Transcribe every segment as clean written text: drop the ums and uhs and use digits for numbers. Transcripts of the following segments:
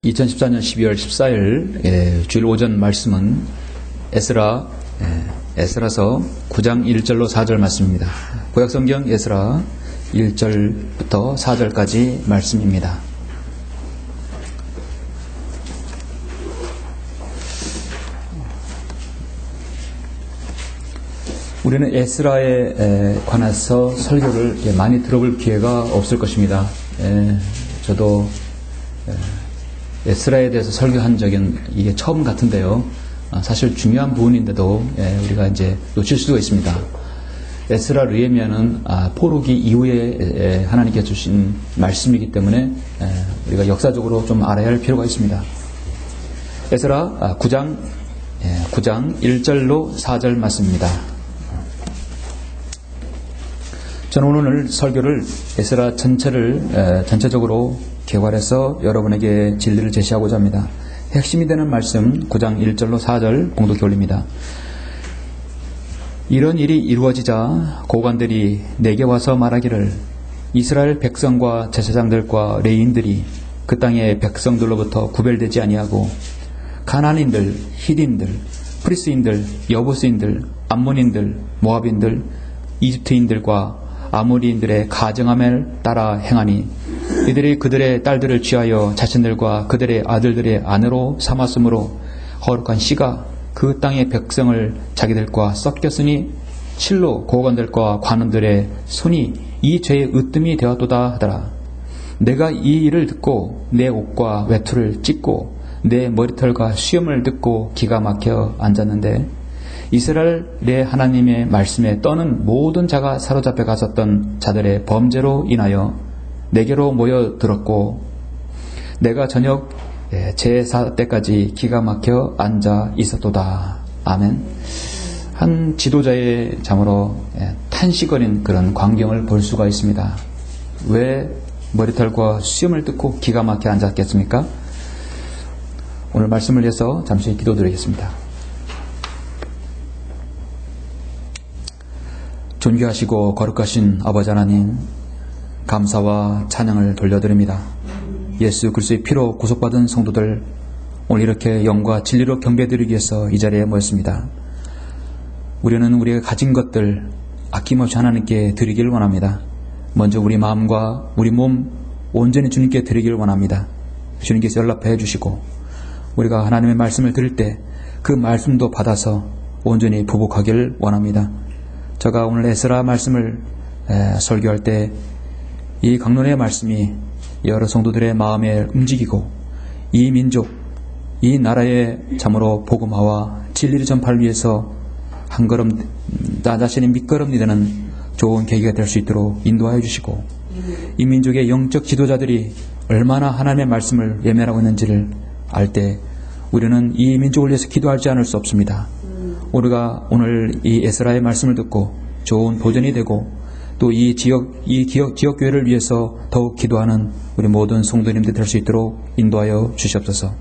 2014년 12월 14일 주일 오전 말씀은 에스라서 9장 1절로 4절 말씀입니다. 구약성경 에스라 1절부터 4절까지 말씀입니다. 우리는 에스라에 관해서 설교를 많이 들어볼 기회가 없을 것입니다. 저도 에스라에 대해서 설교한 적은 이게 처음 같은데요. 사실 중요한 부분인데도 우리가 이제 놓칠 수도 있습니다. 에스라 르헤미야는 포로기 이후에 하나님께 주신 말씀이기 때문에 우리가 역사적으로 좀 알아야 할 필요가 있습니다. 에스라 9장 1절로 4절 말씀입니다. 저는 오늘 설교를 에스라 전체적으로 개괄해서 여러분에게 진리를 제시하고자 합니다. 핵심이 되는 말씀 9장 1절로 4절 공독해 올립니다. 이런 일이 이루어지자 고관들이 내게 와서 말하기를 이스라엘 백성과 제사장들과 레위인들이 그 땅의 백성들로부터 구별되지 아니하고 가나안인들, 히딘들, 프리스인들, 여부스인들, 암몬인들, 모압인들, 이집트인들과 아모리인들의 가정함을 따라 행하니 이들이 그들의 딸들을 취하여 자신들과 그들의 아들들의 아내로 삼았으므로 거룩한 씨가 그 땅의 백성을 자기들과 섞였으니 실로 고관들과 관원들의 손이 이 죄의 으뜸이 되었도다 하더라. 내가 이 일을 듣고 내 옷과 외투를 찢고 내 머리털과 수염을 듣고 기가 막혀 앉았는데 이스라엘의 하나님의 말씀에 떠는 모든 자가 사로잡혀 갔었던 자들의 범죄로 인하여 내게로 모여들었고 내가 저녁 제사 때까지 기가 막혀 앉아 있었도다. 아멘. 한 지도자의 참으로 탄식거린 그런 광경을 볼 수가 있습니다. 왜 머리털과 수염을 뜯고 기가 막혀 앉았겠습니까? 오늘 말씀을 위해서 잠시 기도드리겠습니다. 존귀하시고 거룩하신 아버지 하나님, 감사와 찬양을 돌려드립니다. 예수 그리스도의 피로 구속받은 성도들 오늘 이렇게 영과 진리로 경배드리기 위해서 이 자리에 모였습니다. 우리는 우리가 가진 것들 아낌없이 하나님께 드리기를 원합니다. 먼저 우리 마음과 우리 몸 온전히 주님께 드리기를 원합니다. 주님께서 연락해 주시고 우리가 하나님의 말씀을 들을 때 그 말씀도 받아서 온전히 부복하기를 원합니다. 제가 오늘 에스라 말씀을 설교할 때 이 강론의 말씀이 여러 성도들의 마음에 움직이고 이 민족, 이 나라의 참으로 복음화와 진리를 전파를 위해서 한 걸음 나 자신의 밑거름이 되는 좋은 계기가 될 수 있도록 인도하여 주시고 이 민족의 영적 지도자들이 얼마나 하나님의 말씀을 외면하고 있는지를 알 때 우리는 이 민족을 위해서 기도하지 않을 수 없습니다. 우리가 오늘 이 에스라의 말씀을 듣고 좋은 도전이 되고 또 이 지역 교회를 위해서 더욱 기도하는 우리 모든 성도님들 될 수 있도록 인도하여 주시옵소서.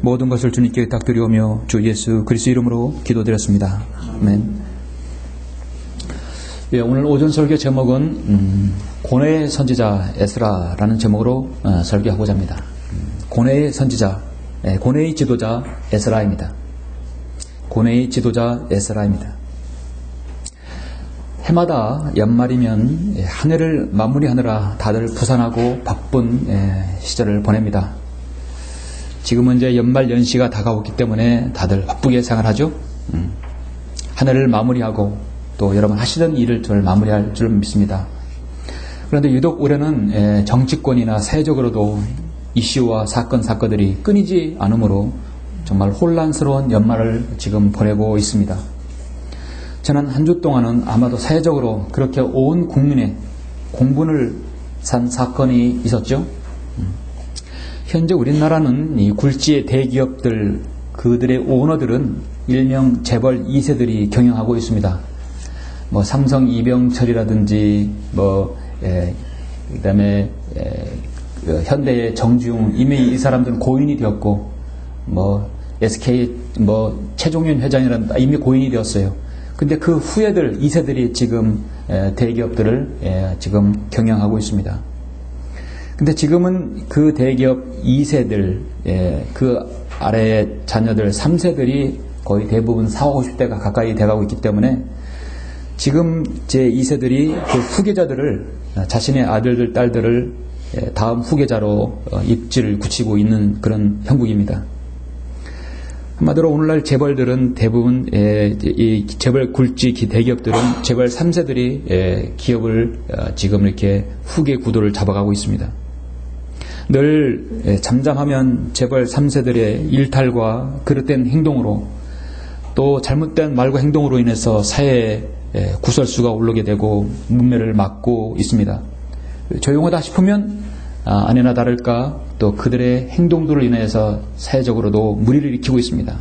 모든 것을 주님께 탁드리오며 주 예수 그리스도 이름으로 기도드렸습니다. 아멘. 오늘 오전 설교 제목은 고뇌의 선지자 에스라라는 제목으로 설교하고자 합니다. 고뇌의 선지자, 고뇌의 지도자 에스라입니다. 고뇌의 지도자 에스라입니다. 해마다 연말이면 한 해를 마무리하느라 다들 부산하고 바쁜 시절을 보냅니다. 지금은 이제 연말 연시가 다가오기 때문에 다들 바쁘게 생활하죠. 한 해를 마무리하고 또 여러분 하시던 일을 잘 마무리할 줄 믿습니다. 그런데 유독 올해는 정치권이나 사회적으로도 이슈와 사건들이 끊이지 않으므로 정말 혼란스러운 연말을 지금 보내고 있습니다. 지난 한 주 동안은 아마도 사회적으로 그렇게 온 국민의 공분을 산 사건이 있었죠. 현재 우리나라는 이 굴지의 대기업들 그들의 오너들은 일명 재벌 2세들이 경영하고 있습니다. 뭐 삼성 이병철이라든지 그다음에 현대의 정주영 이미 이 사람들은 고인이 되었고 SK 최종윤 회장이라는 이미 고인이 되었어요. 근데 그 후예들 2세들이 지금 대기업들을 지금 경영하고 있습니다. 근데 지금은 그 대기업 2세들, 그 아래의 자녀들 3세들이 거의 대부분 40, 50대가 가까이 돼가고 있기 때문에 지금 제2세들이 그 후계자들을, 자신의 아들들, 딸들을 다음 후계자로 입지를 굳히고 있는 그런 형국입니다. 한마디로 오늘날 재벌들은 대부분 이 재벌 굴지 대기업들은 재벌 3세들이 기업을 지금 이렇게 후계 구도를 잡아가고 있습니다. 늘 잠잠하면 재벌 3세들의 일탈과 그릇된 행동으로 또 잘못된 말과 행동으로 인해서 사회에 구설수가 오르게 되고 문매를 막고 있습니다. 조용하다 싶으면 아니나 다를까 또 그들의 행동들로 인해서 사회적으로도 무리를 일으키고 있습니다.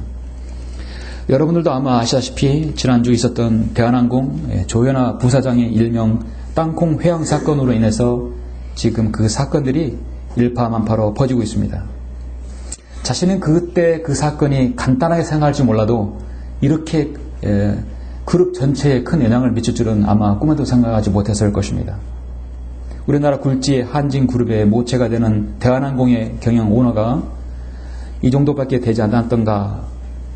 여러분들도 아마 아시다시피 지난주 있었던 대한항공 조현아 부사장의 일명 땅콩 회항 사건으로 인해서 지금 그 사건들이 일파만파로 퍼지고 있습니다. 자신은 그때 그 사건이 간단하게 생각할지 몰라도 이렇게 그룹 전체에 큰 영향을 미칠 줄은 아마 꿈에도 생각하지 못했을 것입니다. 우리나라 굴지의 한진그룹의 모체가 되는 대한항공의 경영 오너가 이 정도밖에 되지 않았던가,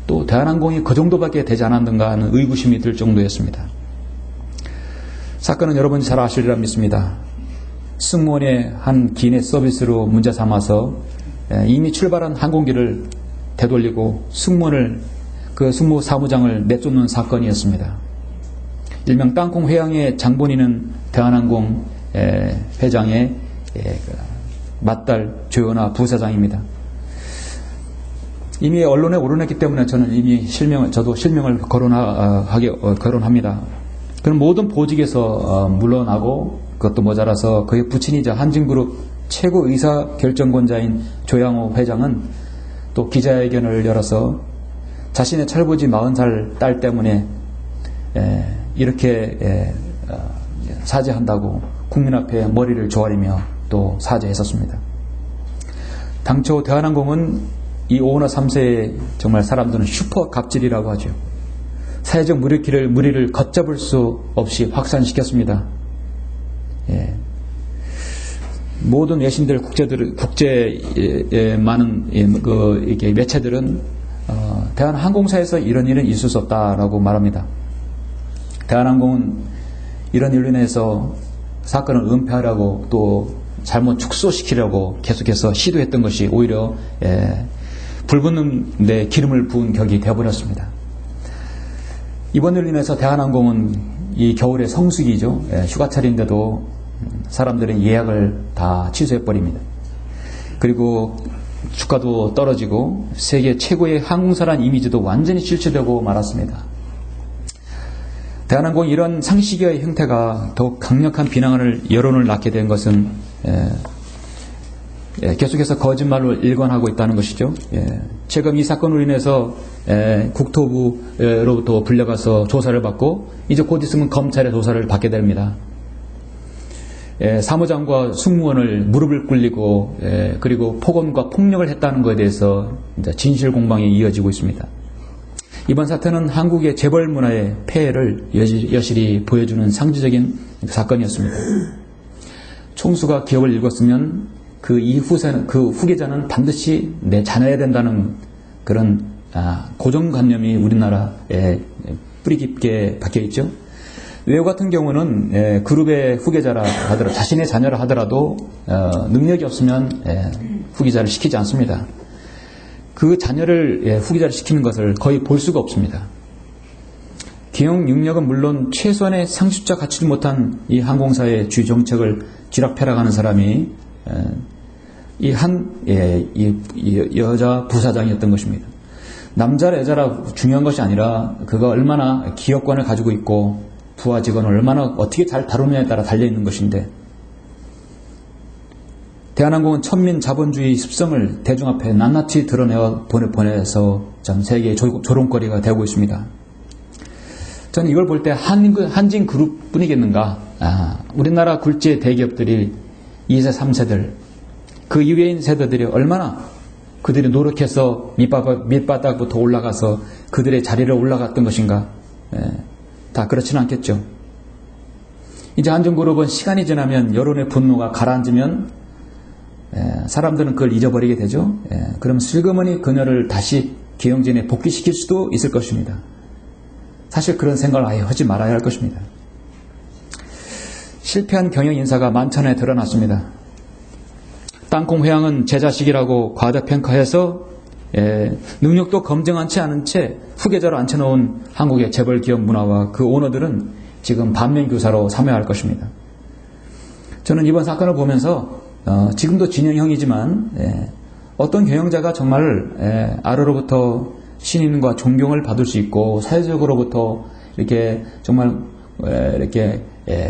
또 대한항공이 그 정도밖에 되지 않았던가 하는 의구심이 들 정도였습니다. 사건은 여러분이 잘 아시리라 믿습니다. 승무원의 한 기내 서비스로 문제 삼아서 이미 출발한 항공기를 되돌리고 그 승무 사무장을 내쫓는 사건이었습니다. 일명 땅콩 회항의 장본인은 대한항공 회장의 맏딸 조현아 부사장입니다. 이미 언론에 오르냈기 때문에 저는 이미 저도 실명을 거론합니다. 그럼 모든 보직에서 물러나고 그것도 모자라서 그의 부친이자 한진그룹 최고 의사결정권자인 조양호 회장은 또 기자회견을 열어서 자신의 철부지 40살 딸 때문에 이렇게 사죄한다고 국민 앞에 머리를 조아리며 또 사죄했었습니다. 당초 대한항공은 이 오너 3세의 정말 사람들은 슈퍼 갑질이라고 하죠. 사회적 무리를 걷잡을 수 없이 확산시켰습니다. 모든 외신들, 국제의 많은 이렇게 매체들은 대한항공사에서 이런 일은 있을 수 없다라고 말합니다. 대한항공은 이런 일로 인해서 사건을 은폐하려고 또 잘못 축소시키려고 계속해서 시도했던 것이 오히려 불붙는 데 기름을 부은 격이 되어버렸습니다. 이번 일로 인해서 대한항공은 이 겨울의 성수기죠. 휴가철인데도 사람들의 예약을 다 취소해버립니다. 그리고 주가도 떨어지고 세계 최고의 항공사란 이미지도 완전히 실추되고 말았습니다. 대한항공이 이런 상식의 형태가 더욱 강력한 비난을 여론을 낳게 된 것은 계속해서 거짓말로 일관하고 있다는 것이죠. 최근 이 사건으로 인해서 국토부로부터 불려가서 조사를 받고 이제 곧 있으면 검찰의 조사를 받게 됩니다. 사무장과 승무원을 무릎을 꿀리고 그리고 폭언과 폭력을 했다는 것에 대해서 이제 진실 공방이 이어지고 있습니다. 이번 사태는 한국의 재벌 문화의 폐해를 여실히 보여주는 상징적인 사건이었습니다. 총수가 기업을 읽었으면 그 후계자는 반드시 내 자녀야 된다는 그런 고정관념이 우리나라에 뿌리 깊게 박혀있죠. 외국 같은 경우는 그룹의 후계자라 하더라도 자신의 자녀라 하더라도 능력이 없으면 후계자를 시키지 않습니다. 그 자녀를 후계자를 시키는 것을 거의 볼 수가 없습니다. 경영 능력은 물론 최소한의 상식조차 갖추지 못한 이 항공사의 주요 정책을 쥐락펴락하는 사람이 이 여자 부사장이었던 것입니다. 남자라 여자라 중요한 것이 아니라 그가 얼마나 기업관을 가지고 있고 부하 직원을 얼마나 어떻게 잘 다루느냐에 따라 달려있는 것인데, 대한항공은 천민 자본주의 습성을 대중 앞에 낱낱이 드러내어 보내서 전 세계의 조롱거리가 되고 있습니다. 저는 이걸 볼 때 한진그룹 뿐이겠는가, 우리나라 굴지의 대기업들이 2세, 3세들, 그 이외인 세대들이 얼마나 그들이 노력해서 밑바닥부터 올라가서 그들의 자리를 올라갔던 것인가. 다 그렇지는 않겠죠. 이제 한진그룹은 시간이 지나면 여론의 분노가 가라앉으면 사람들은 그걸 잊어버리게 되죠. 그럼 슬그머니 그녀를 다시 경영진에 복귀시킬 수도 있을 것입니다. 사실 그런 생각을 아예 하지 말아야 할 것입니다. 실패한 경영인사가 만천에 드러났습니다. 땅콩 회항은 제 자식이라고 과대평가해서 능력도 검증하지 않은 채 후계자로 앉혀놓은 한국의 재벌 기업 문화와 그 오너들은 지금 반면교사로 삼아야 할 것입니다. 저는 이번 사건을 보면서 지금도 진영형이지만 어떤 경영자가 정말 아래로부터 신임과 존경을 받을 수 있고 사회적으로부터 이렇게 정말 이렇게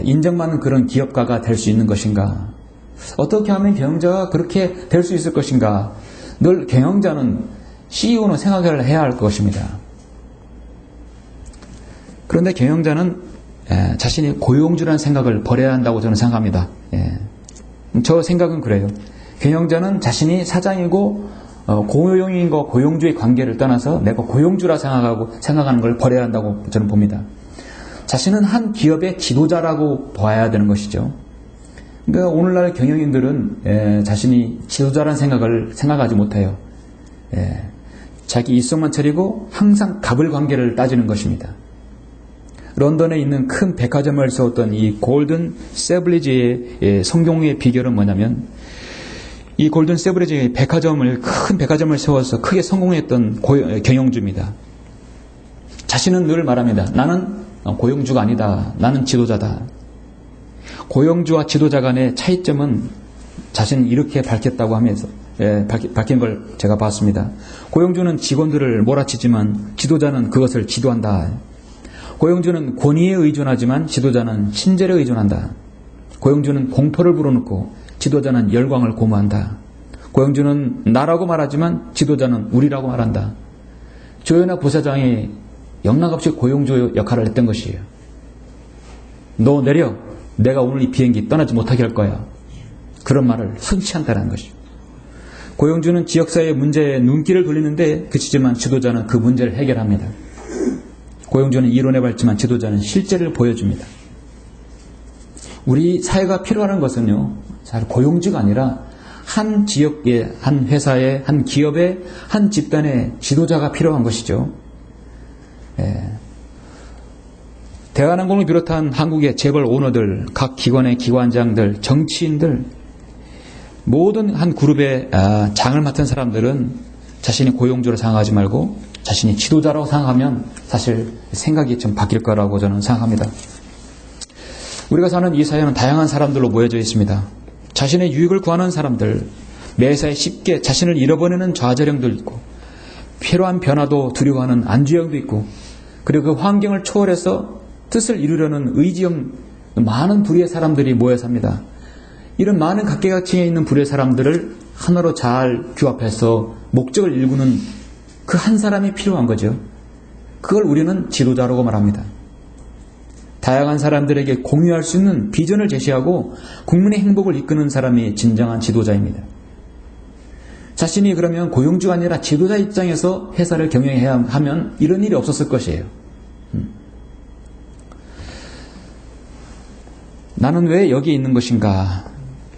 인정받는 그런 기업가가 될 수 있는 것인가? 어떻게 하면 경영자가 그렇게 될 수 있을 것인가? 늘 경영자는 CEO는 생각을 해야 할 것입니다. 그런데 경영자는 자신이 고용주라는 생각을 버려야 한다고 저는 생각합니다. 저 생각은 그래요. 경영자는 자신이 사장이고 고용인과 고용주의 관계를 떠나서 내가 고용주라 생각하는 걸 버려야 한다고 저는 봅니다. 자신은 한 기업의 지도자라고 봐야 되는 것이죠. 그러니까 오늘날 경영인들은 자신이 지도자라는 생각을 생각하지 못해요. 자기 일성만 차리고 항상 갑을 관계를 따지는 것입니다. 런던에 있는 큰 백화점을 세웠던 이 골든 세브리지의 성공의 비결은 뭐냐면 이 골든 세브리지의 큰 백화점을 세워서 크게 성공했던 경영주입니다. 자신은 늘 말합니다. 나는 고용주가 아니다. 나는 지도자다. 고용주와 지도자 간의 차이점은 자신은 이렇게 밝혔다고 하면서 밝힌 걸 제가 봤습니다. 고용주는 직원들을 몰아치지만 지도자는 그것을 지도한다. 고용주는 권위에 의존하지만 지도자는 친절에 의존한다. 고용주는 공포를 불어넣고 지도자는 열광을 고무한다. 고용주는 나라고 말하지만 지도자는 우리라고 말한다. 조현아 부사장이 영락없이 고용주 역할을 했던 것이에요. 너 내려. 내가 오늘 이 비행기 떠나지 못하게 할 거야. 그런 말을 흔치 않다는 것이죠. 고용주는 지역사회의 문제에 눈길을 돌리는데 그치지만 지도자는 그 문제를 해결합니다. 고용주는 이론에 밝지만 지도자는 실제를 보여줍니다. 우리 사회가 필요한 것은요, 잘 고용주가 아니라 한 지역의, 한 회사의, 한 기업의, 한 집단의 지도자가 필요한 것이죠. 대한항공을 비롯한 한국의 재벌 오너들, 각 기관의 기관장들, 정치인들, 모든 한 그룹의 장을 맡은 사람들은 자신이 고용주로 생각하지 말고 자신이 지도자라고 생각하면 사실 생각이 좀 바뀔 거라고 저는 생각합니다. 우리가 사는 이 사회는 다양한 사람들로 모여져 있습니다. 자신의 유익을 구하는 사람들, 매사에 쉽게 자신을 잃어버리는 좌절형도 있고 필요한 변화도 두려워하는 안주형도 있고 그리고 그 환경을 초월해서 뜻을 이루려는 의지형 많은 부류의 사람들이 모여 삽니다. 이런 많은 각계각층에 있는 부류의 사람들을 하나로 잘 규합해서 목적을 일구는 그 한 사람이 필요한 거죠. 그걸 우리는 지도자라고 말합니다. 다양한 사람들에게 공유할 수 있는 비전을 제시하고 국민의 행복을 이끄는 사람이 진정한 지도자입니다. 자신이 그러면 고용주가 아니라 지도자 입장에서 회사를 경영해야 하면 이런 일이 없었을 것이에요. 나는 왜 여기 있는 것인가?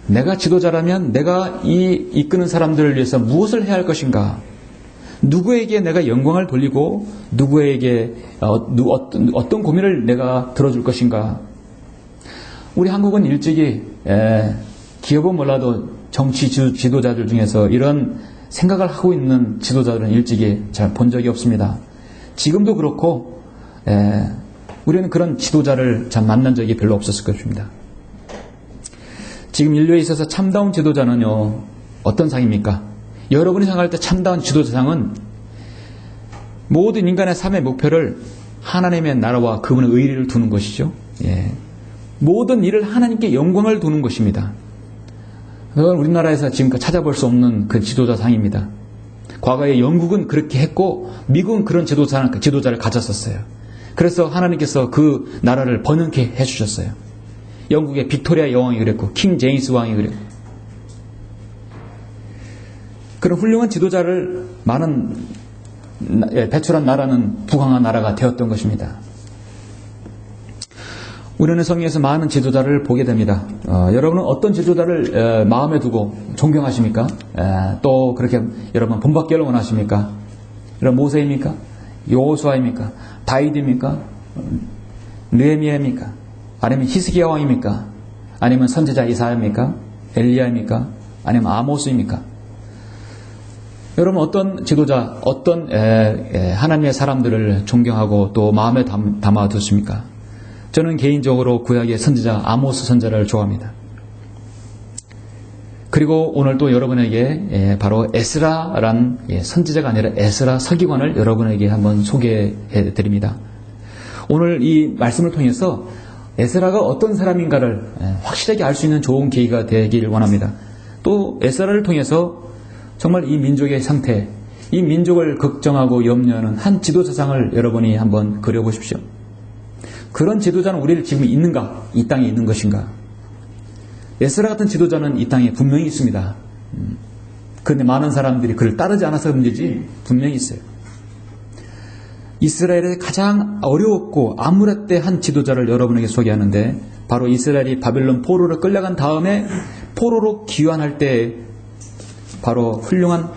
내가 지도자라면 내가 이 이끄는 사람들을 위해서 무엇을 해야 할 것인가? 누구에게 내가 영광을 돌리고 누구에게 어떤 고민을 내가 들어줄 것인가? 우리 한국은 일찍이 기업은 몰라도 정치 지도자들 중에서 이런 생각을 하고 있는 지도자들은 일찍이 잘 본 적이 없습니다. 지금도 그렇고 우리는 그런 지도자를 잘 만난 적이 별로 없었을 것입니다. 지금 인류에 있어서 참다운 지도자는요, 어떤 상입니까? 여러분이 생각할 때 참다운 지도자상은 모든 인간의 삶의 목표를 하나님의 나라와 그분의 의리를 두는 것이죠. 모든 일을 하나님께 영광을 두는 것입니다. 그건 우리나라에서 지금까지 찾아볼 수 없는 그 지도자상입니다. 과거에 영국은 그렇게 했고 미국은 그런 지도자를 가졌었어요. 그래서 하나님께서 그 나라를 번영케 해주셨어요. 영국의 빅토리아 여왕이 그랬고 킹 제임스 왕이 그랬고 그런 훌륭한 지도자를 배출한 나라는 부강한 나라가 되었던 것입니다. 우리는 성경에서 많은 지도자를 보게 됩니다. 여러분은 어떤 지도자를 마음에 두고 존경하십니까? 또 그렇게 여러분 본받기를 원하십니까? 여러분 모세입니까? 여호수아입니까? 다윗입니까? 느헤미야입니까? 아니면 히스기야 왕입니까? 아니면 선지자 이사야입니까? 엘리야입니까? 아니면 아모스입니까? 여러분 어떤 지도자, 어떤 하나님의 사람들을 존경하고 또 마음에 담아두십니까? 저는 개인적으로 구약의 선지자 아모스 선지자를 좋아합니다. 그리고 오늘 또 여러분에게 바로 에스라란 선지자가 아니라 에스라 서기관을 여러분에게 한번 소개해 드립니다. 오늘 이 말씀을 통해서 에스라가 어떤 사람인가를 확실하게 알 수 있는 좋은 계기가 되길 원합니다. 또 에스라를 통해서 정말 이 민족의 상태, 이 민족을 걱정하고 염려하는 한 지도자상을 여러분이 한번 그려보십시오. 그런 지도자는 우리를 지금 있는가? 이 땅에 있는 것인가? 에스라 같은 지도자는 이 땅에 분명히 있습니다. 그런데 많은 사람들이 그를 따르지 않아서 문제지 분명히 있어요. 이스라엘의 가장 어려웠고 암울했대 한 지도자를 여러분에게 소개하는데 바로 이스라엘이 바벨론 포로로 끌려간 다음에 포로로 귀환할 때 바로 훌륭한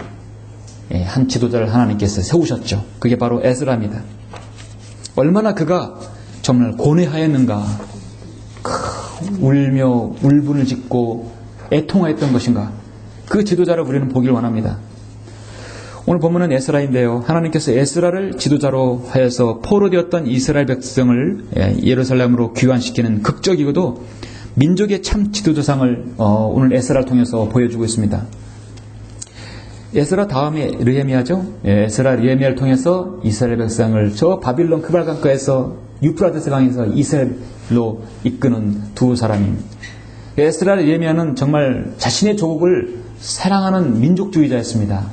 한 지도자를 하나님께서 세우셨죠. 그게 바로 에스라입니다. 얼마나 그가 정말 고뇌하였는가, 울며 울분을 짓고 애통하였던 것인가. 그 지도자를 우리는 보길 원합니다. 오늘 본문은 에스라인데요. 하나님께서 에스라를 지도자로 하여서 포로되었던 이스라엘 백성을 예루살렘으로 귀환시키는 극적이고도 민족의 참 지도자상을 오늘 에스라를 통해서 보여주고 있습니다. 에스라 다음에 느헤미야죠. 에스라 느헤미야를 통해서 이스라엘 백성을 저 바빌론 크발강가에서 유프라테스 강에서 이스라엘로 이끄는 두 사람입니다. 에스라 느헤미야는 정말 자신의 조국을 사랑하는 민족주의자였습니다.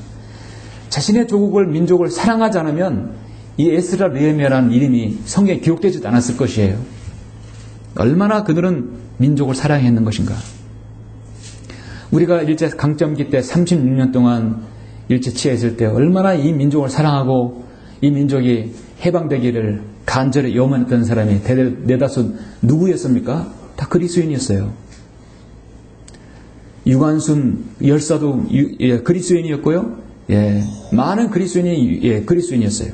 자신의 조국을 민족을 사랑하지 않으면 이 에스라 느헤미야라는 이름이 성경에 기록되지 않았을 것이에요. 얼마나 그들은 민족을 사랑했는 것인가. 우리가 일제 강점기 때 36년 동안 일제 치하했을 때 얼마나 이 민족을 사랑하고 이 민족이 해방되기를 간절히 염원했던 사람이 대다수 누구였습니까? 다 그리스도인이었어요. 유관순 열사도 그리스도인이었고요. 많은 그리스도인이 그리스도인이었어요.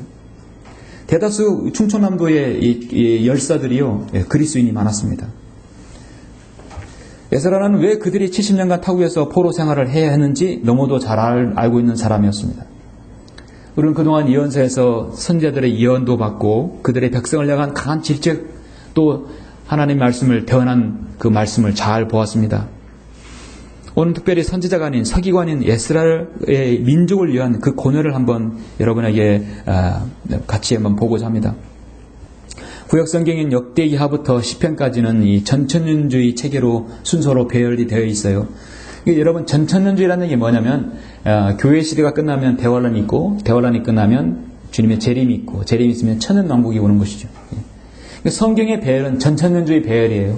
대다수 충청남도의 열사들이요 그리스도인이 많았습니다. 에스라는 왜 그들이 70년간 타국에서 포로 생활을 해야 했는지 너무도 잘 알고 있는 사람이었습니다. 우리는 그동안 예언서에서 선지자들의 예언도 받고 그들의 백성을 향한 강한 질책 또 하나님 말씀을 대언한 그 말씀을 잘 보았습니다. 오늘 특별히 선지자가 아닌 서기관인 에스라의 민족을 위한 그 고뇌를 한번 여러분에게 같이 한번 보고자 합니다. 구약성경인 역대기하부터 시편까지는 이 전천년주의 체계로 순서로 배열이 되어 있어요. 여러분 전천년주의라는 게 뭐냐면 교회 시대가 끝나면 대환란이 있고 대환란이 끝나면 주님의 재림이 있고 재림이 있으면 천년왕국이 오는 것이죠. 성경의 배열은 전천년주의 배열이에요.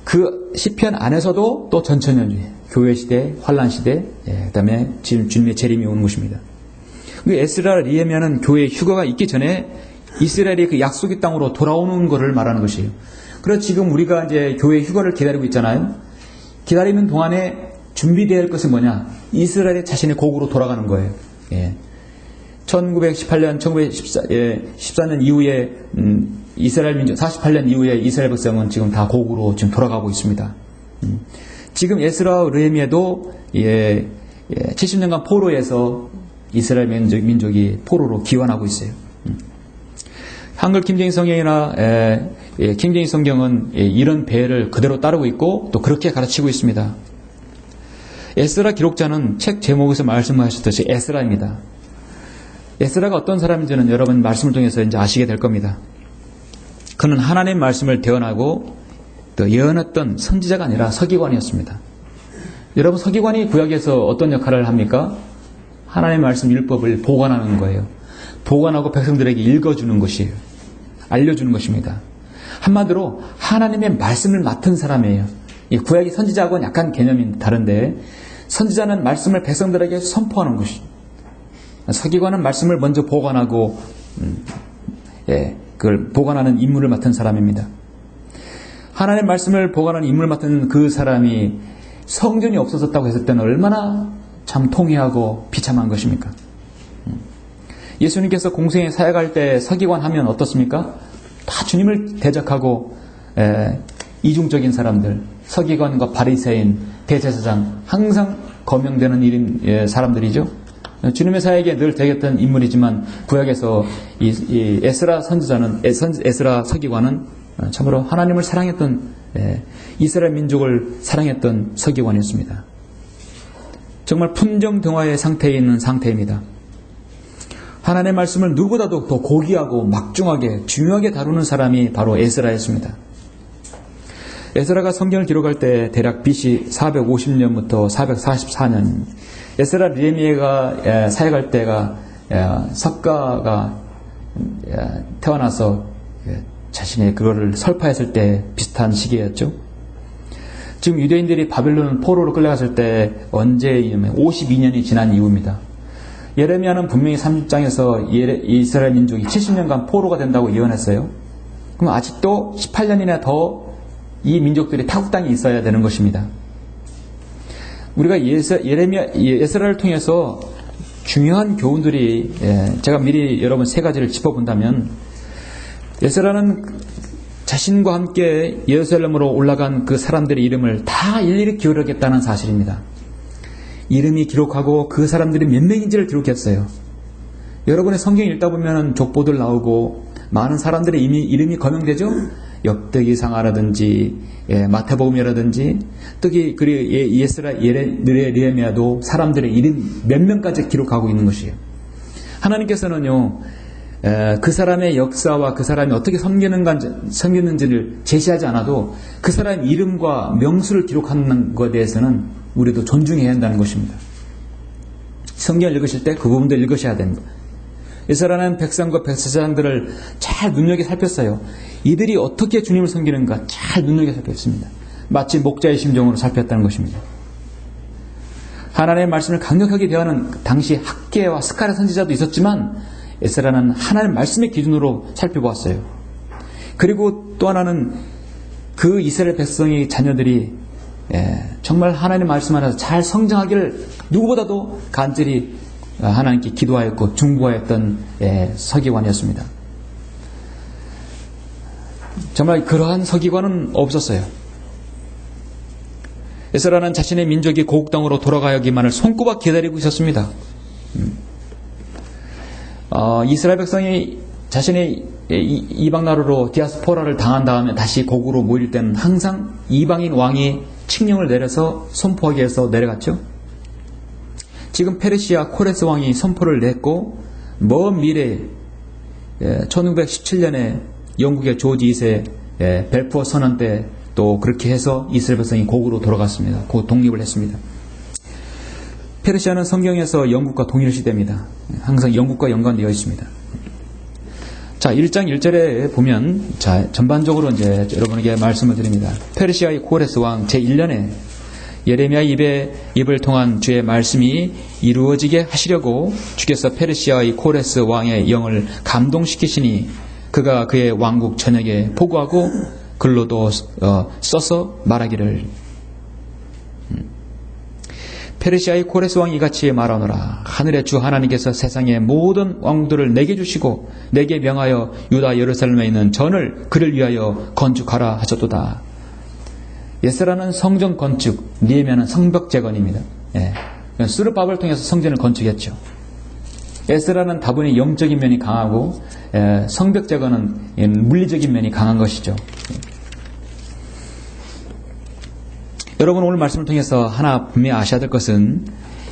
그 시편 안에서도 또 전천년주의, 교회 시대, 환란 시대, 그다음에 지금 주님의 재림이 오는 것입니다. 에스라 느헤미야는 교회 휴가가 있기 전에 이스라엘이 그 약속의 땅으로 돌아오는 것을 말하는 것이에요. 그래서 지금 우리가 이제 교회 휴가를 기다리고 있잖아요. 기다리는 동안에 준비되어야 할 것은 뭐냐? 이스라엘이 자신의 고국으로 돌아가는 거예요. 1918년, 1914년 이후에 이스라엘 민족 48년 이후에 이스라엘 백성은 지금 다 고국으로 지금 돌아가고 있습니다. 지금 에스라 느헤미야도 70년간 포로에서 이스라엘 민족이 포로로 귀환하고 있어요. 한글 킹제임스 성경이나 킹제임스 성경은 이런 배를 그대로 따르고 있고 또 그렇게 가르치고 있습니다. 에스라 기록자는 책 제목에서 말씀하셨듯이 에스라입니다. 에스라가 어떤 사람인지는 여러분 말씀을 통해서 이제 아시게 될 겁니다. 그는 하나님의 말씀을 대언하고 또 예언했던 선지자가 아니라 서기관이었습니다. 여러분 서기관이 구약에서 어떤 역할을 합니까? 하나님의 말씀 율법을 보관하는 거예요. 보관하고 백성들에게 읽어주는 것이에요. 알려주는 것입니다. 한마디로 하나님의 말씀을 맡은 사람이에요. 이 구약의 선지자하고는 약간 개념이 다른데 선지자는 말씀을 백성들에게 선포하는 것이죠. 서기관은 말씀을 먼저 보관하고 그걸 보관하는 임무를 맡은 사람입니다. 하나님의 말씀을 보관하는 임무를 맡은 그 사람이 성전이 없어졌다고 했을 때는 얼마나 참 통회하고 비참한 것입니까? 예수님께서 공생에 사역할 때 서기관 하면 어떻습니까? 다 주님을 대적하고 이중적인 사람들, 서기관과 바리새인, 대제사장, 항상 거명되는 사람들이죠. 주님의 사역에 늘 되겠던 인물이지만 구약에서 이 에스라 선지자는 에스라 서기관은 참으로 하나님을 사랑했던 이스라엘 민족을 사랑했던 서기관이었습니다. 정말 품정등화의 상태에 있는 상태입니다. 하나님의 말씀을 누구보다도 더 고귀하고 막중하게 중요하게 다루는 사람이 바로 에스라였습니다. 에스라가 성경을 기록할 때 대략 BC 450년부터 444년, 에스라 느헤미야가 사역할 때가 석가가 태어나서 자신의 그거를 설파했을 때 비슷한 시기였죠. 지금 유대인들이 바빌론 포로로 끌려갔을 때 언제이냐면 52년이 지난 이후입니다. 예레미야는 분명히 30장에서 이스라엘 민족이 70년간 포로가 된다고 예언했어요. 그럼 아직도 18년이나 더 이 민족들이 타국 땅에 있어야 되는 것입니다. 우리가 에스라를 통해서 중요한 교훈들이 제가 미리 여러분 세 가지를 짚어본다면, 에스라는 자신과 함께 예루살렘으로 올라간 그 사람들의 이름을 다 일일이 기록했다는 사실입니다. 이름이 기록하고 그 사람들이 몇 명인지를 기록했어요. 여러분의 성경 읽다 보면 족보들 나오고 많은 사람들의 이름이 거명되죠. 역대기상하라든지 마태복음이라든지 특히 예스라 느헤미야도 사람들의 이름 몇 명까지 기록하고 있는 것이에요. 하나님께서는요, 그 사람의 역사와 그 사람이 어떻게 섬겼는지를 제시하지 않아도 그 사람의 이름과 명수를 기록하는 것에 대해서는 우리도 존중해야 한다는 것입니다. 성경을 읽으실 때 그 부분도 읽으셔야 됩니다. 이스라엘은 백성과 백제사장들을 잘 눈여겨 살폈어요. 이들이 어떻게 주님을 섬기는가 잘 눈여겨 살폈습니다. 마치 목자의 심정으로 살폈다는 것입니다. 하나님의 말씀을 강력하게 대하는 당시 학계와 스가랴 선지자도 있었지만 에스라는 하나님의 말씀의 기준으로 살펴보았어요. 그리고 또 하나는 그 이스라엘 백성의 자녀들이 정말 하나님의 말씀 안에서 잘 성장하기를 누구보다도 간절히 하나님께 기도하였고 중보하였던 서기관이었습니다. 정말 그러한 서기관은 없었어요. 에스라는 자신의 민족이 고국 땅으로 돌아가기만을 손꼽아 기다리고 있었습니다. 이스라엘 백성이 자신의 이방 나라로 디아스포라를 당한 다음에 다시 고국으로 모일 때는 항상 이방인 왕이 칙령을 내려서 선포하기 위해서 내려갔죠. 지금 페르시아 코레스 왕이 선포를 냈고 먼 미래에 1617년에 영국의 조지 2세 벨푸어 선언 때 또 그렇게 해서 이스라엘 백성이 고국으로 돌아갔습니다. 곧 독립을 했습니다. 페르시아는 성경에서 영국과 동일시대입니다. 항상 영국과 연관되어 있습니다. 자, 1장 1절에 보면 전반적으로 이제 여러분에게 말씀을 드립니다. 페르시아의 코레스 왕 제1년에 예레미야 입을 통한 주의 말씀이 이루어지게 하시려고 주께서 페르시아의 코레스 왕의 영을 감동시키시니 그가 그의 왕국 전역에 포구하고 글로도 써서 말하기를, 페르시아의 코레스 왕이 이같이 말하노라. 하늘의 주 하나님께서 세상의 모든 왕들을 내게 주시고 내게 명하여 유다 예루살렘에 있는 전을 그를 위하여 건축하라 하셨도다. 에스라는 성전 건축, 느헤미야는 성벽 재건입니다. 스룹바벨을 통해서 성전을 건축했죠. 에스라는 다분히 영적인 면이 강하고 성벽 재건은 물리적인 면이 강한 것이죠. 여러분, 오늘 말씀을 통해서 하나 분명히 아셔야 될 것은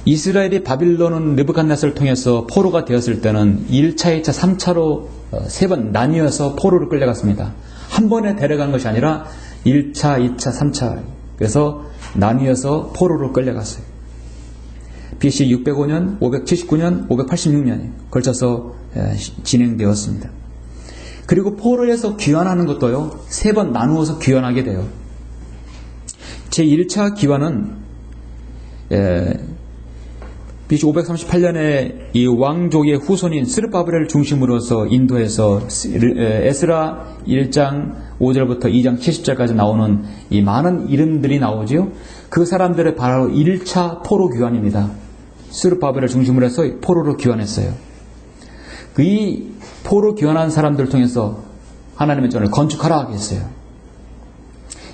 이스라엘이 바빌론은 느부갓네살을 통해서 포로가 되었을 때는 1차, 2차, 3차로 세 번 나뉘어서 포로를 끌려갔습니다. 한 번에 데려간 것이 아니라 1차, 2차, 3차 그래서 나뉘어서 포로로 끌려갔어요. BC 605년, 579년, 586년에 걸쳐서 진행되었습니다. 그리고 포로에서 귀환하는 것도요, 세 번 나누어서 귀환하게 돼요. 제1차 귀환은 BC 538년에 이 왕족의 후손인 스룹바벨을 중심으로서 인도에서 에스라 1장 5절부터 2장 70절까지 나오는 이 많은 이름들이 나오죠. 그 사람들의 바로 1차 포로 귀환입니다. 스룹바벨을 중심으로 해서 포로로 귀환했어요. 이 포로 귀환한 사람들을 통해서 하나님의 전을 건축하라 했어요.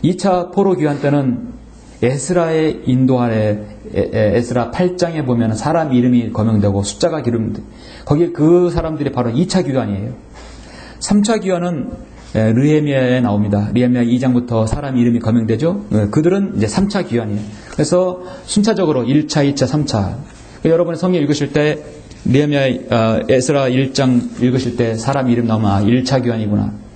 2차 포로 귀환 때는 에스라의 인도 아래 에스라 8장에 보면 사람 이름이 거명되고 숫자가 기록돼. 거기에 그 사람들이 바로 2차 귀환이에요. 3차 귀환은 느헤미야에 나옵니다. 느헤미야 2장부터 사람 이름이 거명되죠. 그들은 이제 3차 귀환이에요. 그래서 순차적으로 1차, 2차, 3차. 여러분이 성경 읽으실 때 느헤미야 에스라 1장 읽으실 때 사람 이름 나오면 1차 귀환이구나.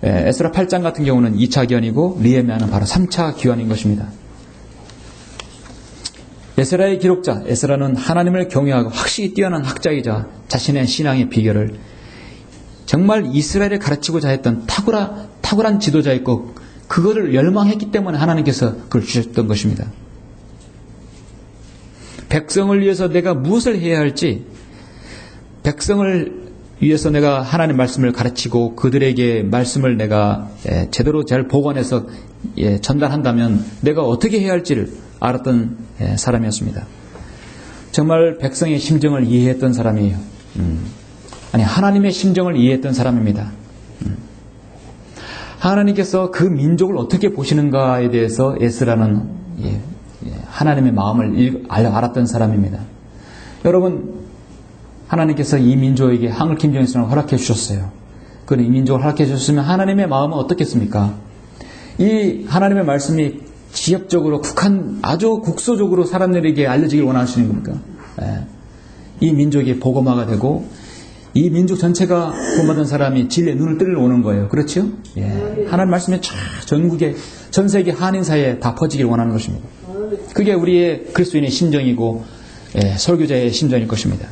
에스라 8장 같은 경우는 2차 귀환이고 느헤미야는 바로 3차 귀환인 것입니다. 에스라의 기록자, 에스라는 하나님을 경외하고 확실히 뛰어난 학자이자 자신의 신앙의 비결을 정말 이스라엘을 가르치고자 했던 탁월한 지도자였고 그거를 열망했기 때문에 하나님께서 그걸 주셨던 것입니다. 백성을 위해서 내가 무엇을 해야 할지, 백성을 위해서 내가 하나님 말씀을 가르치고 그들에게 말씀을 내가 제대로 잘 보관해서 전달한다면 내가 어떻게 해야 할지를 알았던 사람이었습니다. 정말 백성의 심정을 이해했던 사람이에요. 하나님의 심정을 이해했던 사람입니다. 하나님께서 그 민족을 어떻게 보시는가에 대해서 에스라는 하나님의 마음을 알았던 사람입니다. 여러분, 하나님께서 이 민족에게 항을 김정일성을 허락해 주셨어요. 그런데 이 민족을 허락해 주셨으면 하나님의 마음은 어떻겠습니까? 이 하나님의 말씀이 지역적으로 아주 국소적으로 사람들에게 알려지길 원하시는 겁니까? 이 민족이 복음화가 되고 이 민족 전체가 구원받은 사람이 진리의 눈을 뜨려 오는 거예요. 그렇죠? 하나님 말씀이 전국에 전 세계 한인 사회에 다 퍼지길 원하는 것입니다. 그게 우리의 그리스도인의 심정이고 설교자의 심정일 것입니다.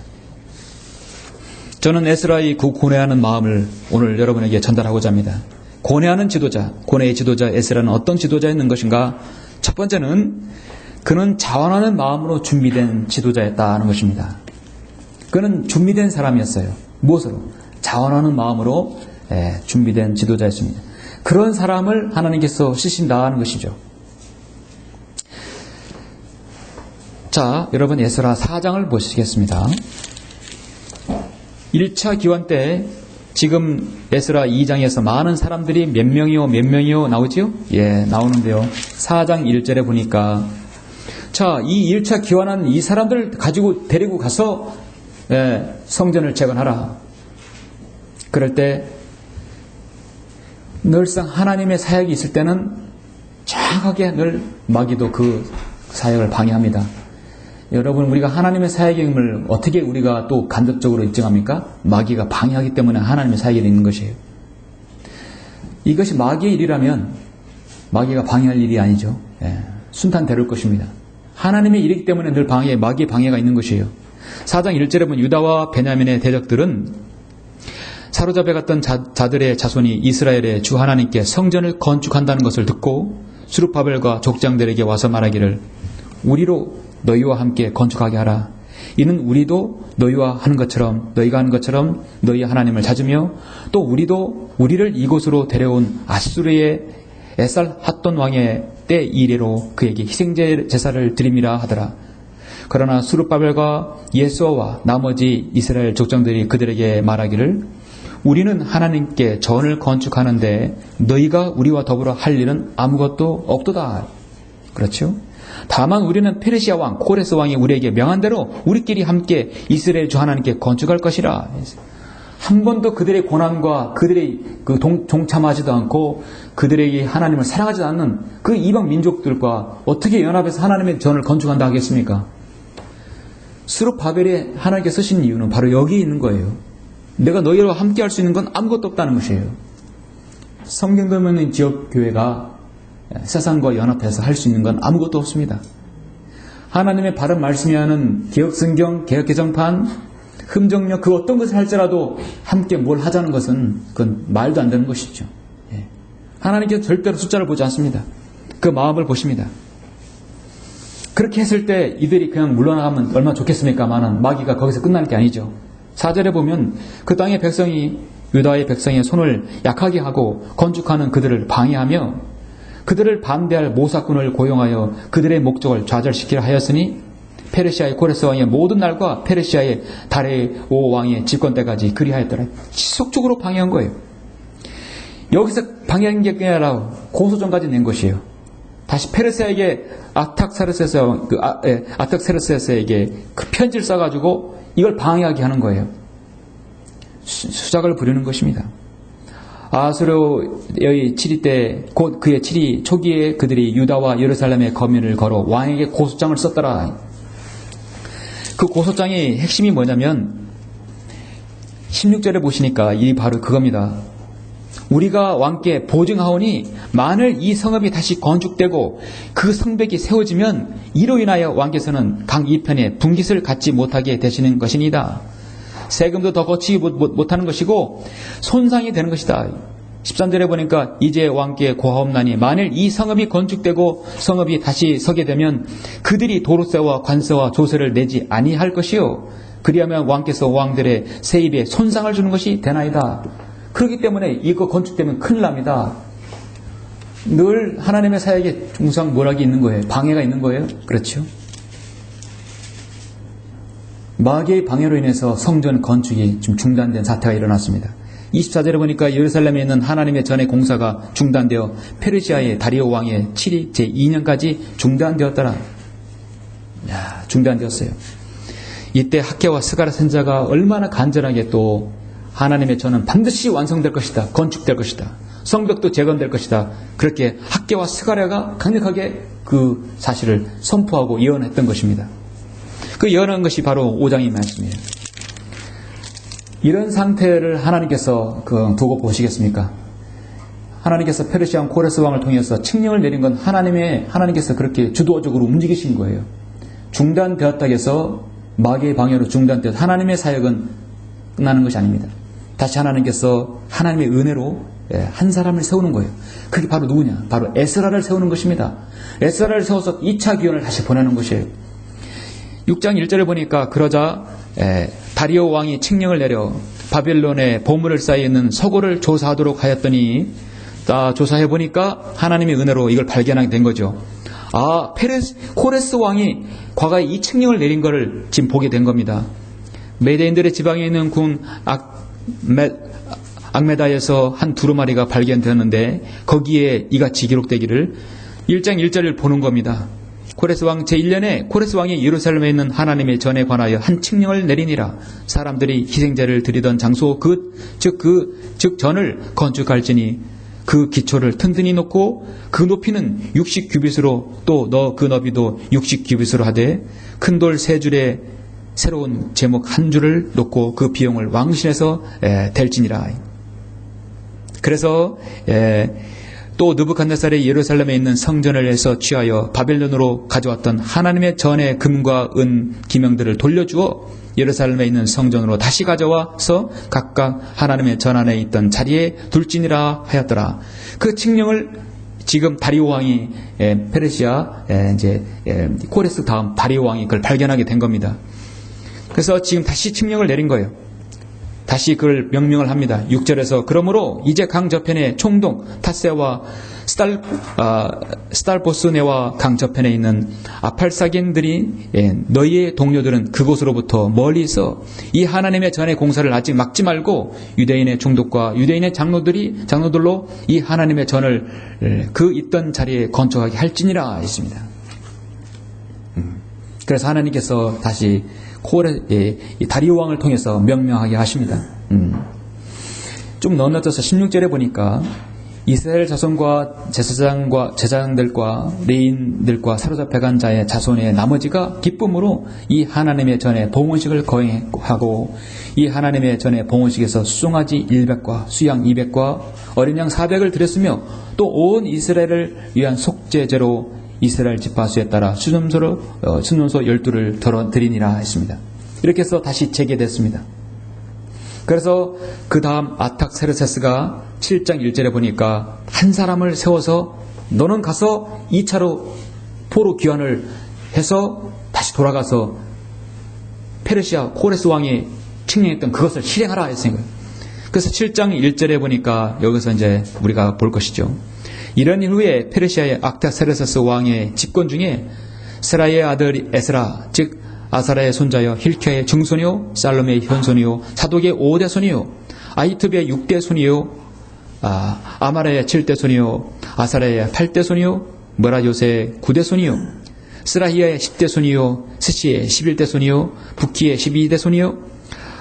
저는 에스라의 그 고뇌하는 마음을 오늘 여러분에게 전달하고자 합니다. 고뇌하는 지도자, 고뇌의 지도자 에스라는 어떤 지도자였는 것인가? 첫 번째는 그는 자원하는 마음으로 준비된 지도자였다는 것입니다. 그는 준비된 사람이었어요. 무엇으로? 자원하는 마음으로 준비된 지도자였습니다. 그런 사람을 하나님께서 쓰신다는 것이죠. 자, 여러분 에스라 4장을 보시겠습니다. 1차 기환 때 지금 에스라 2장에서 많은 사람들이 몇 명이요 나오지요? 나오는데요. 4장 1절에 보니까 자, 이 1차 기환한 이 사람들 가지고 데리고 가서 성전을 재건하라. 그럴 때 늘상 하나님의 사역이 있을 때는 정확하게 늘 마귀도 그 사역을 방해합니다. 여러분, 우리가 하나님의 사역임을 어떻게 우리가 또 간접적으로 입증합니까? 마귀가 방해하기 때문에 하나님의 사역이 있는 것이에요. 이것이 마귀의 일이라면 마귀가 방해할 일이 아니죠. 순탄대로일 것입니다. 하나님의 일이기 때문에 늘 마귀의 방해가 있는 것이에요. 4장 1절에 보면 유다와 베냐민의 대적들은 사로잡혀갔던 자들의 자손이 이스라엘의 주 하나님께 성전을 건축한다는 것을 듣고 스룹바벨과 족장들에게 와서 말하기를 우리로 너희와 함께 건축하게 하라. 이는 우리도 너희가 하는 것처럼 너희 하나님을 찾으며 또 우리를 이곳으로 데려온 아수르의 에살 핫돈 왕의 때 이래로 그에게 희생제사를 드림이라 하더라. 그러나 스룹바벨과 예수아와 나머지 이스라엘 족장들이 그들에게 말하기를 우리는 하나님께 전을 건축하는데 너희가 우리와 더불어 할 일은 아무것도 없도다. 그렇죠? 다만 우리는 페르시아 왕 코레스 왕이 우리에게 명한 대로 우리끼리 함께 이스라엘 주 하나님께 건축할 것이라. 한 번도 그들의 고난과 그들의 동참하지도 않고 그들에게 하나님을 사랑하지도 않는 그 이방 민족들과 어떻게 연합해서 하나님의 전을 건축한다 하겠습니까? 스룹바벨에 하나님께 쓰신 이유는 바로 여기에 있는 거예요. 내가 너희와 함께 할 수 있는 건 아무것도 없다는 것이에요. 성경도 있는 지역 교회가 세상과 연합해서 할 수 있는 건 아무것도 없습니다. 하나님의 바른 말씀이 하는 개혁성경, 개혁개정판, 흠정력 그 어떤 것을 할지라도 함께 뭘 하자는 것은 그건 말도 안 되는 것이죠. 하나님께서 절대로 숫자를 보지 않습니다. 그 마음을 보십니다. 그렇게 했을 때 이들이 그냥 물러나가면 얼마나 좋겠습니까마는 마귀가 거기서 끝나는 게 아니죠. 4절에 보면 그 땅의 백성이 유다의 백성의 손을 약하게 하고 건축하는 그들을 방해하며 그들을 반대할 모사꾼을 고용하여 그들의 목적을 좌절시키려 하였으니 페르시아의 코레스 왕의 모든 날과 페르시아의 다레오 왕의 집권 때까지 그리하였더라. 지속적으로 방해한 거예요. 여기서 방해한 게 아니라 고소장까지 낸 것이에요. 다시 페르시아에게 아탁세르세스에게 그 편지를 써가지고 이걸 방해하게 하는 거예요. 수작을 부리는 것입니다. 아수르의 7위 때 곧 그의 7위 초기에 그들이 유다와 예루살렘의 거민을 걸어 왕에게 고소장을 썼더라. 그 고소장의 핵심이 뭐냐면 16절에 보시니까 이 바로 그겁니다. 우리가 왕께 보증하오니 만일 이 성읍이 다시 건축되고 그 성벽이 세워지면 이로 인하여 왕께서는 강 이편에 분깃을 갖지 못하게 되시는 것이니다. 세금도 더 거치지 못하는 것이고 손상이 되는 것이다. 13절에 보니까 이제 왕께 고하옵나니 만일 이 성읍이 건축되고 성읍이 다시 서게 되면 그들이 도로세와 관세와 조세를 내지 아니할 것이요 그리하면 왕께서 왕들의 세입에 손상을 주는 것이 되나이다. 그렇기 때문에 이거 건축되면 큰일 납니다. 늘 하나님의 사역에 중상 뭐락이 있는 거예요. 방해가 있는 거예요. 그렇죠? 마귀의 방해로 인해서 성전 건축이 좀 중단된 사태가 일어났습니다. 24절에 보니까 예루살렘에 있는 하나님의 전의 공사가 중단되어 페르시아의 다리오 왕의 7위 제2년까지 중단되었더라. 중단되었어요. 이때 학개와 스가랴 선지자가 얼마나 간절하게 또 하나님의 전은 반드시 완성될 것이다. 건축될 것이다. 성벽도 재건될 것이다. 그렇게 학개와 스가랴가 강력하게 그 사실을 선포하고 예언했던 것입니다. 그 예언한 것이 바로 5장의 말씀이에요. 이런 상태를 하나님께서 두고 보시겠습니까? 하나님께서 페르시아 왕 코레스 왕을 통해서 칙령을 내린 건 하나님께서 그렇게 주도적으로 움직이신 거예요. 중단되었다고 해서 마귀의 방해로 중단되었다. 하나님의 사역은 끝나는 것이 아닙니다. 다시 하나님께서 하나님의 은혜로 한 사람을 세우는 거예요. 그게 바로 누구냐? 바로 에스라를 세우는 것입니다. 에스라를 세워서 2차 기원을 다시 보내는 것이에요. 6장 1절을 보니까 그러자 다리오 왕이 칙령을 내려 바벨론에 보물을 쌓여있는 서고를 조사하도록 하였더니 조사해보니까 하나님의 은혜로 이걸 발견하게 된 거죠. 코레스 왕이 과거에 이 칙령을 내린 것을 지금 보게 된 겁니다. 메대인들의 지방에 있는 군 악메다에서 한 두루마리가 발견되었는데 거기에 이같이 기록되기를 1장 1절을 보는 겁니다. 코레스 왕 제1년에 코레스 왕이 예루살렘에 있는 하나님의 전에 관하여 한 칙령을 내리니라. 사람들이 희생제를 드리던 장소 즉 전을 건축할지니 그 기초를 튼튼히 놓고 그 높이는 60규빗으로 또 그 너비도 60규빗으로 하되 큰 돌 3줄에 새로운 제목 한 줄을 놓고 그 비용을 왕신에서 댈지니라. 그래서 또 느부갓네살이 예루살렘에 있는 성전을 해서 취하여 바벨론으로 가져왔던 하나님의 전의 금과 은 기명들을 돌려주어 예루살렘에 있는 성전으로 다시 가져와서 각각 하나님의 전 안에 있던 자리에 둘지니라 하였더라. 그 칙령을 지금 다리오 왕이 페르시아 코레스 다음 다리오 왕이 그걸 발견하게 된 겁니다. 그래서 지금 다시 칙령을 내린 거예요. 다시 그걸 명명을 합니다. 6절에서 그러므로 이제 강 저편의 총독 탓세와 스달보스네와 강 저편에 있는 아팔사겐들이 너희의 동료들은 그곳으로부터 멀리 있어 이 하나님의 전의 공사를 아직 막지 말고 유대인의 총독과 유대인의 장로들로 이 하나님의 전을 그 있던 자리에 건축하게 할지니라 했습니다. 그래서 하나님께서 다시 다리오 왕을 통해서 명명하게 하십니다. 좀 넘어져서 16절에 보니까 이스라엘 자손과 제사장들과 레인들과 사로잡혀간 자의 자손의 나머지가 기쁨으로 이 하나님의 전에 봉헌식을 거행하고 이 하나님의 전에 봉헌식에서 수송아지 100과 수양 200과 어린 양 400을 드렸으며 또 온 이스라엘을 위한 속죄제로 이스라엘 지파수에 따라 수념소 12를 드리니라 했습니다. 이렇게 해서 다시 재개됐습니다. 그래서 그 다음 아탁세르세스가 7장 1절에 보니까 한 사람을 세워서 너는 가서 2차로 포로 귀환을 해서 다시 돌아가서 페르시아 코레스 왕이 칙령했던 그것을 실행하라 했으니까. 그래서 7장 1절에 보니까 여기서 이제 우리가 볼 것이죠. 이런 일 후에 페르시아의 악타세르세스 왕의 집권 중에 세라의 아들 에스라, 즉 아사라의 손자여 힐키야의 증손이요, 살롬의 현손이요, 사독의 5대 손이요, 아히투비의 6대 손이요, 아마라의 7대 손이요, 아사라의 8대 손이요, 머라요세의 9대 손이요, 스라히야의 10대 손이요, 스시의 11대 손이요, 부키의 12대 손이요,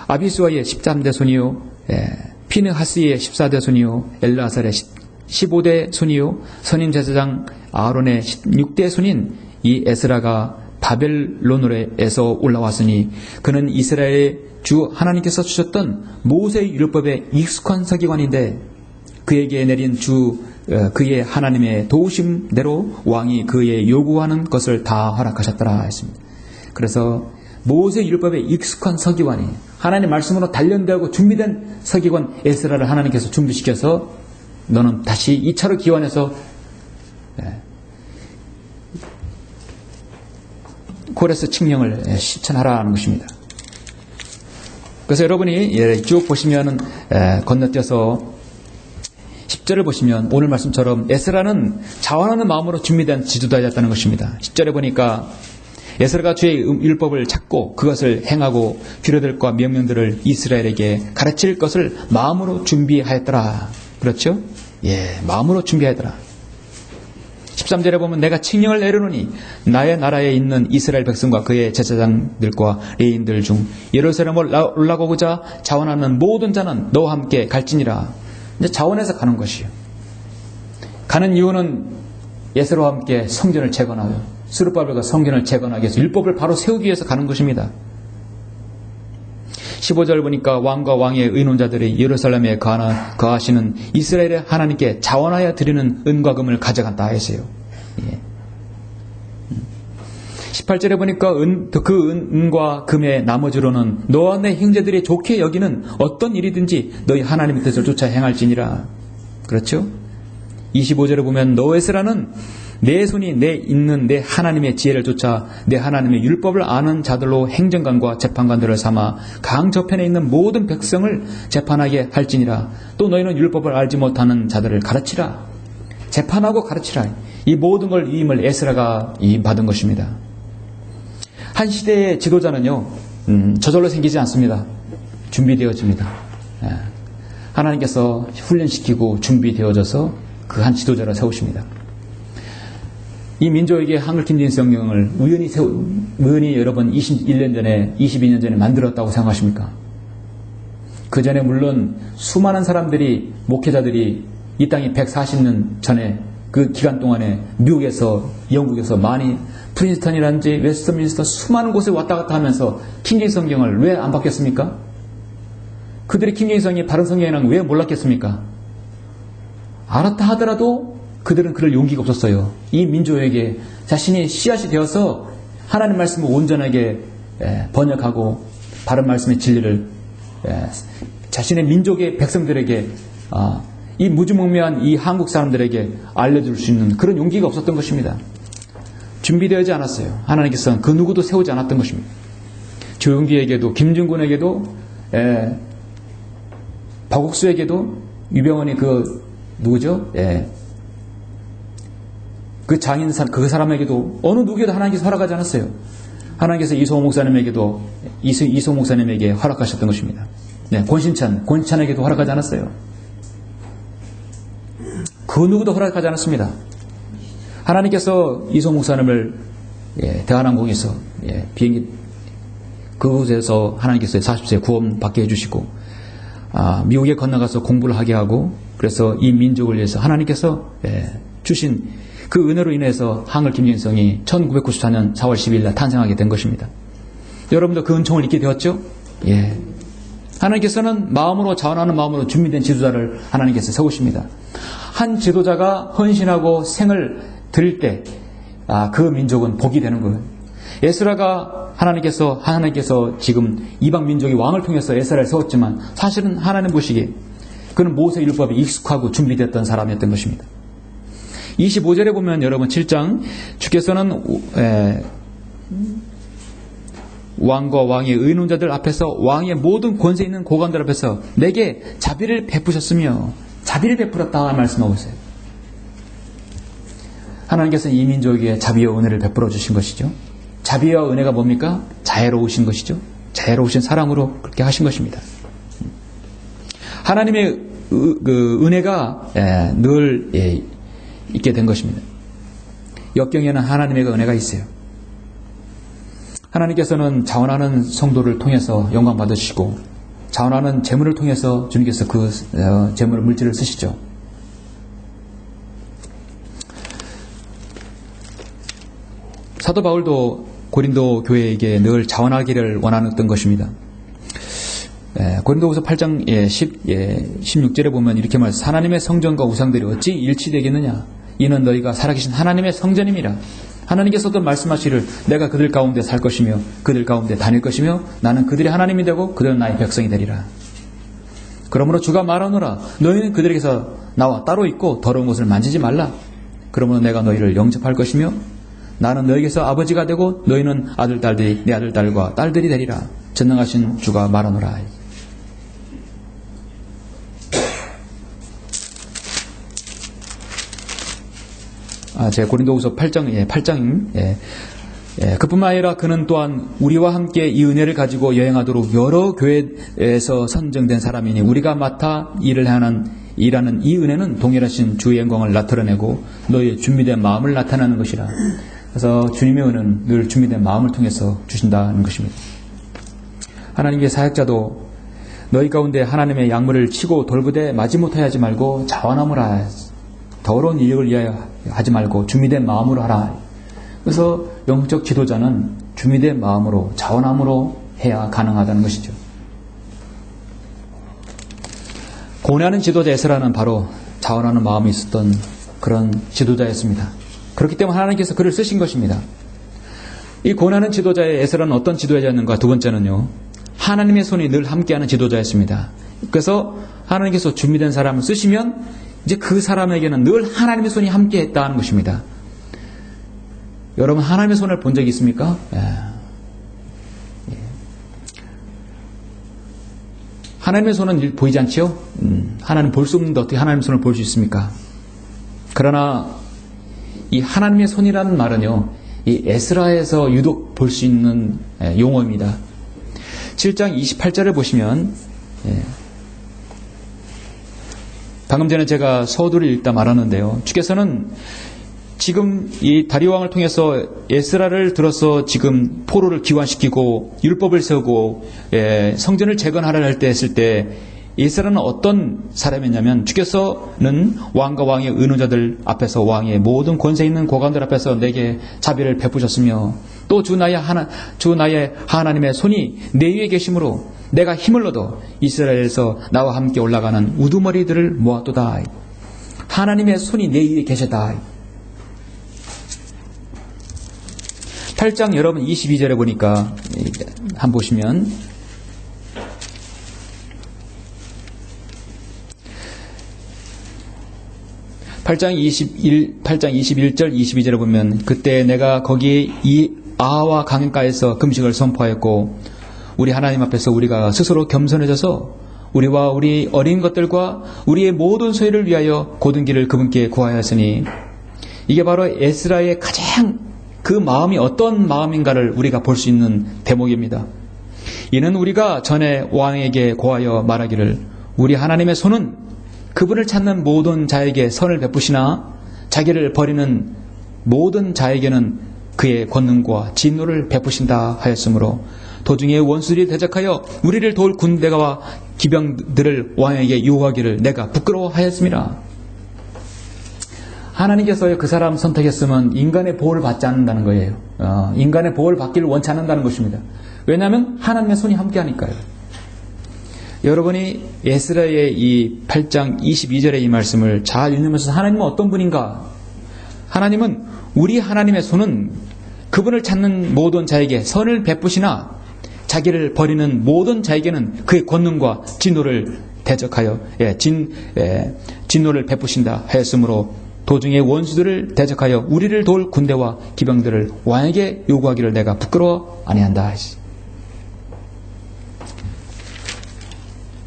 아비수아의 13대 손이요, 피느하스의 14대 손이요, 엘라살의 15대 손이요, 선임 제사장 아론의 16대 손인 이 에스라가 바벨론으로에서 올라왔으니 그는 이스라엘의 주 하나님께서 주셨던 모세의 율법에 익숙한 서기관인데 그에게 내린 그의 하나님의 도우심대로 왕이 그의 요구하는 것을 다 허락하셨더라 했습니다. 그래서 모세의 율법에 익숙한 서기관이 하나님 말씀으로 단련되고 준비된 서기관 에스라를 하나님께서 준비시켜서 너는 다시 2차로 기원해서 코레스 칙령을 실천하라는 것입니다. 그래서 여러분이 쭉 보시면은 건너뛰어서 10절을 보시면 오늘 말씀처럼 에스라는 자원하는 마음으로 준비된 지도자였다는 것입니다. 10절에 보니까 에스라가 주의 율법을 찾고 그것을 행하고 규례들과 명령들을 이스라엘에게 가르칠 것을 마음으로 준비하였더라. 그렇죠? 마음으로 준비하였더라. 13절에 보면 내가 칙령을 내려놓으니 나의 나라에 있는 이스라엘 백성과 그의 제사장들과 레인들 중 예루살렘을 올라가고자 자원하는 모든 자는 너와 함께 갈지니라. 이제 자원해서 가는 것이요. 가는 이유는 예수와 함께 성전을 재건하여 스룹바벨과 성전을 재건하기 위해서 율법을 바로 세우기 위해서 가는 것입니다. 15절 보니까 왕과 왕의 의논자들이 예루살렘에 거하시는 이스라엘의 하나님께 자원하여 드리는 은과 금을 가져간다 했어요. 18절에 보니까 그 은과 금의 나머지로는 너와 내 형제들이 좋게 여기는 어떤 일이든지 너희 하나님의 뜻을 쫓아 행할지니라. 그렇죠? 25절에 보면 너 에스라는 내 손이 있는 내 하나님의 지혜를 쫓아 내 하나님의 율법을 아는 자들로 행정관과 재판관들을 삼아 강 저편에 있는 모든 백성을 재판하게 할지니라. 또 너희는 율법을 알지 못하는 자들을 가르치라. 재판하고 가르치라. 이 모든 걸 위임을 에스라가 받은 것입니다. 한 시대의 지도자는요, 저절로 생기지 않습니다. 준비되어집니다. 하나님께서 훈련시키고 준비되어져서 그 한 지도자를 세우십니다. 이 민족에게 한글 김진 성경을 우연히 여러분 21년 전에 22년 전에 만들었다고 생각하십니까? 그 전에 물론 수많은 사람들이 목회자들이 이 땅에 140년 전에 그 기간 동안에 미국에서 영국에서 많이 프린스턴이라든지 웨스트민스터 수많은 곳에 왔다 갔다 하면서 킹제임 성경을 왜 안 바뀌었습니까? 그들이 킹제임 성경이 다른 성경이랑 왜 몰랐겠습니까? 알았다 하더라도 그들은 그럴 용기가 없었어요. 이 민족에게 자신이 씨앗이 되어서 하나님 말씀을 온전하게 번역하고 바른 말씀의 진리를 자신의 민족의 백성들에게 이 무주몽매한 이 한국 사람들에게 알려줄 수 있는 그런 용기가 없었던 것입니다. 준비되지 않았어요. 하나님께서는 그 누구도 세우지 않았던 것입니다. 조용기에게도 김중군에게도 박옥수에게도 유병원이 누구죠? 그 장인사 그 사람에게도 어느 누구에도 하나님께서 허락하지 않았어요. 하나님께서 이소호 목사님에게 허락하셨던 것입니다. 권신찬에게도 허락하지 않았어요. 그 누구도 허락하지 않았습니다. 하나님께서 이소호 목사님을 대한항공에서 비행기 그곳에서 하나님께서 40세 구원받게 해주시고 미국에 건너가서 공부를 하게 하고 그래서 이 민족을 위해서 하나님께서 주신 그 은혜로 인해서 한글 김진성이 1994년 4월 10일 날 탄생하게 된 것입니다. 여러분도 그 은총을 잊게 되었죠? 하나님께서는 마음으로 자원하는 마음으로 준비된 지도자를 하나님께서 세우십니다. 한 지도자가 헌신하고 생을 드릴 때 그 민족은 복이 되는 거예요. 에스라가 하나님께서 지금 이방 민족이 왕을 통해서 에스라를 세웠지만 사실은 하나님 보시기에 그는 모세 율법에 익숙하고 준비됐던 사람이었던 것입니다. 25절에 보면 여러분 7장 주께서는 왕과 왕의 의논자들 앞에서 왕의 모든 권세 있는 고관들 앞에서 내게 자비를 베푸셨으며 자비를 베풀었다 말씀하고 있어요. 하나님께서는 이 민족에게 자비와 은혜를 베풀어 주신 것이죠. 자비와 은혜가 뭡니까? 자애로우신 것이죠. 자애로우신 사랑으로 그렇게 하신 것입니다. 하나님의 은혜가 늘 있게 된 것입니다. 역경에는 하나님의 은혜가 있어요. 하나님께서는 자원하는 성도를 통해서 영광 받으시고 자원하는 재물을 통해서 주님께서 그 재물 물질을 쓰시죠. 사도 바울도 고린도 교회에게 늘 자원하기를 원하던 것입니다. 고린도후서 8장 16절에 보면 이렇게 말해서 하나님의 성전과 우상들이 어찌 일치되겠느냐 이는 너희가 살아계신 하나님의 성전임이라. 하나님께서도 말씀하시기를 내가 그들 가운데 살 것이며 그들 가운데 다닐 것이며 나는 그들의 하나님이 되고 그들은 나의 백성이 되리라. 그러므로 주가 말하노라 너희는 그들에게서 나와 따로 있고 더러운 것을 만지지 말라. 그러므로 내가 너희를 영접할 것이며 나는 너희에게서 아버지가 되고 너희는 아들 딸들이 내 아들 딸과 딸들이 되리라. 전능하신 주가 말하노라. 제 고린도후서 8장 그뿐만 아니라 그는 또한 우리와 함께 이 은혜를 가지고 여행하도록 여러 교회에서 선정된 사람이니 우리가 맡아 일하는 이 은혜는 동일하신 주의 영광을 나타내고 너희의 준비된 마음을 나타내는 것이라. 그래서 주님의 은혜는 늘 준비된 마음을 통해서 주신다는 것입니다. 하나님의 사역자도 너희 가운데 하나님의 약물을 치고 돌부대 마지못하게 하지 말고 자원함으로 더러운 인력을 위하여 하지 말고 준비된 마음으로 하라. 그래서 영적 지도자는 준비된 마음으로 자원함으로 해야 가능하다는 것이죠. 고뇌하는 지도자 에스라는 바로 자원하는 마음이 있었던 그런 지도자였습니다. 그렇기 때문에 하나님께서 그를 쓰신 것입니다. 이 고뇌하는 지도자의 에스라는 어떤 지도자였는가? 두 번째는요, 하나님의 손이 늘 함께하는 지도자였습니다. 그래서 하나님께서 준비된 사람을 쓰시면 이제 그 사람에게는 늘 하나님의 손이 함께했다는 것입니다. 여러분 하나님의 손을 본 적이 있습니까? 하나님의 손은 보이지 않지요? 하나님 볼 수 없는데 어떻게 하나님의 손을 볼 수 있습니까? 그러나 이 하나님의 손이라는 말은요, 이 에스라에서 유독 볼 수 있는 용어입니다. 7장 28절을 보시면 방금 전에 제가 서두를 읽다 말았는데요. 주께서는 지금 이 다리오 왕을 통해서 에스라를 들어서 지금 포로를 기환시키고 율법을 세우고 성전을 재건하려 할 때 했을 때 에스라는 어떤 사람이냐면 주께서는 왕과 왕의 의논자들 앞에서 왕의 모든 권세 있는 고관들 앞에서 내게 자비를 베푸셨으며 또 주 나의 하나님의 손이 내 위에 계심으로 내가 힘을 얻어 이스라엘에서 나와 함께 올라가는 우두머리들을 모았도다. 하나님의 손이 내 위에 계셨다. 8장 여러분 22절에 보니까 한번 보시면 (8장 21절 22절에) 보면 그때 내가 거기에 이 아하와 강가에서 금식을 선포하였고 우리 하나님 앞에서 우리가 스스로 겸손해져서 우리와 우리 어린 것들과 우리의 모든 소유를 위하여 고든 길을 그분께 구하였으니, 이게 바로 에스라의 가장 그 마음이 어떤 마음인가를 우리가 볼 수 있는 대목입니다. 이는 우리가 전에 왕에게 고하여 말하기를 우리 하나님의 손은 그분을 찾는 모든 자에게 선을 베푸시나 자기를 버리는 모든 자에게는 그의 권능과 진노를 베푸신다 하였으므로 도중에 원수들이 대적하여 우리를 도울 군대가와 기병들을 왕에게 요구하기를 내가 부끄러워하였습니다. 하나님께서 그 사람 선택했으면 인간의 보호를 받지 않는다는 거예요. 인간의 보호를 받기를 원치 않는다는 것입니다. 왜냐하면 하나님의 손이 함께하니까요. 여러분이 에스라의 이 8장 22절의 이 말씀을 잘 읽으면서 하나님은 어떤 분인가? 하나님은 우리 하나님의 손은 그분을 찾는 모든 자에게 선을 베푸시나 자기를 버리는 모든 자에게는 그의 권능과 진노를 대적하여 진노를 베푸신다 하였으므로 도중에 원수들을 대적하여 우리를 도울 군대와 기병들을 왕에게 요구하기를 내가 부끄러워 아니한다.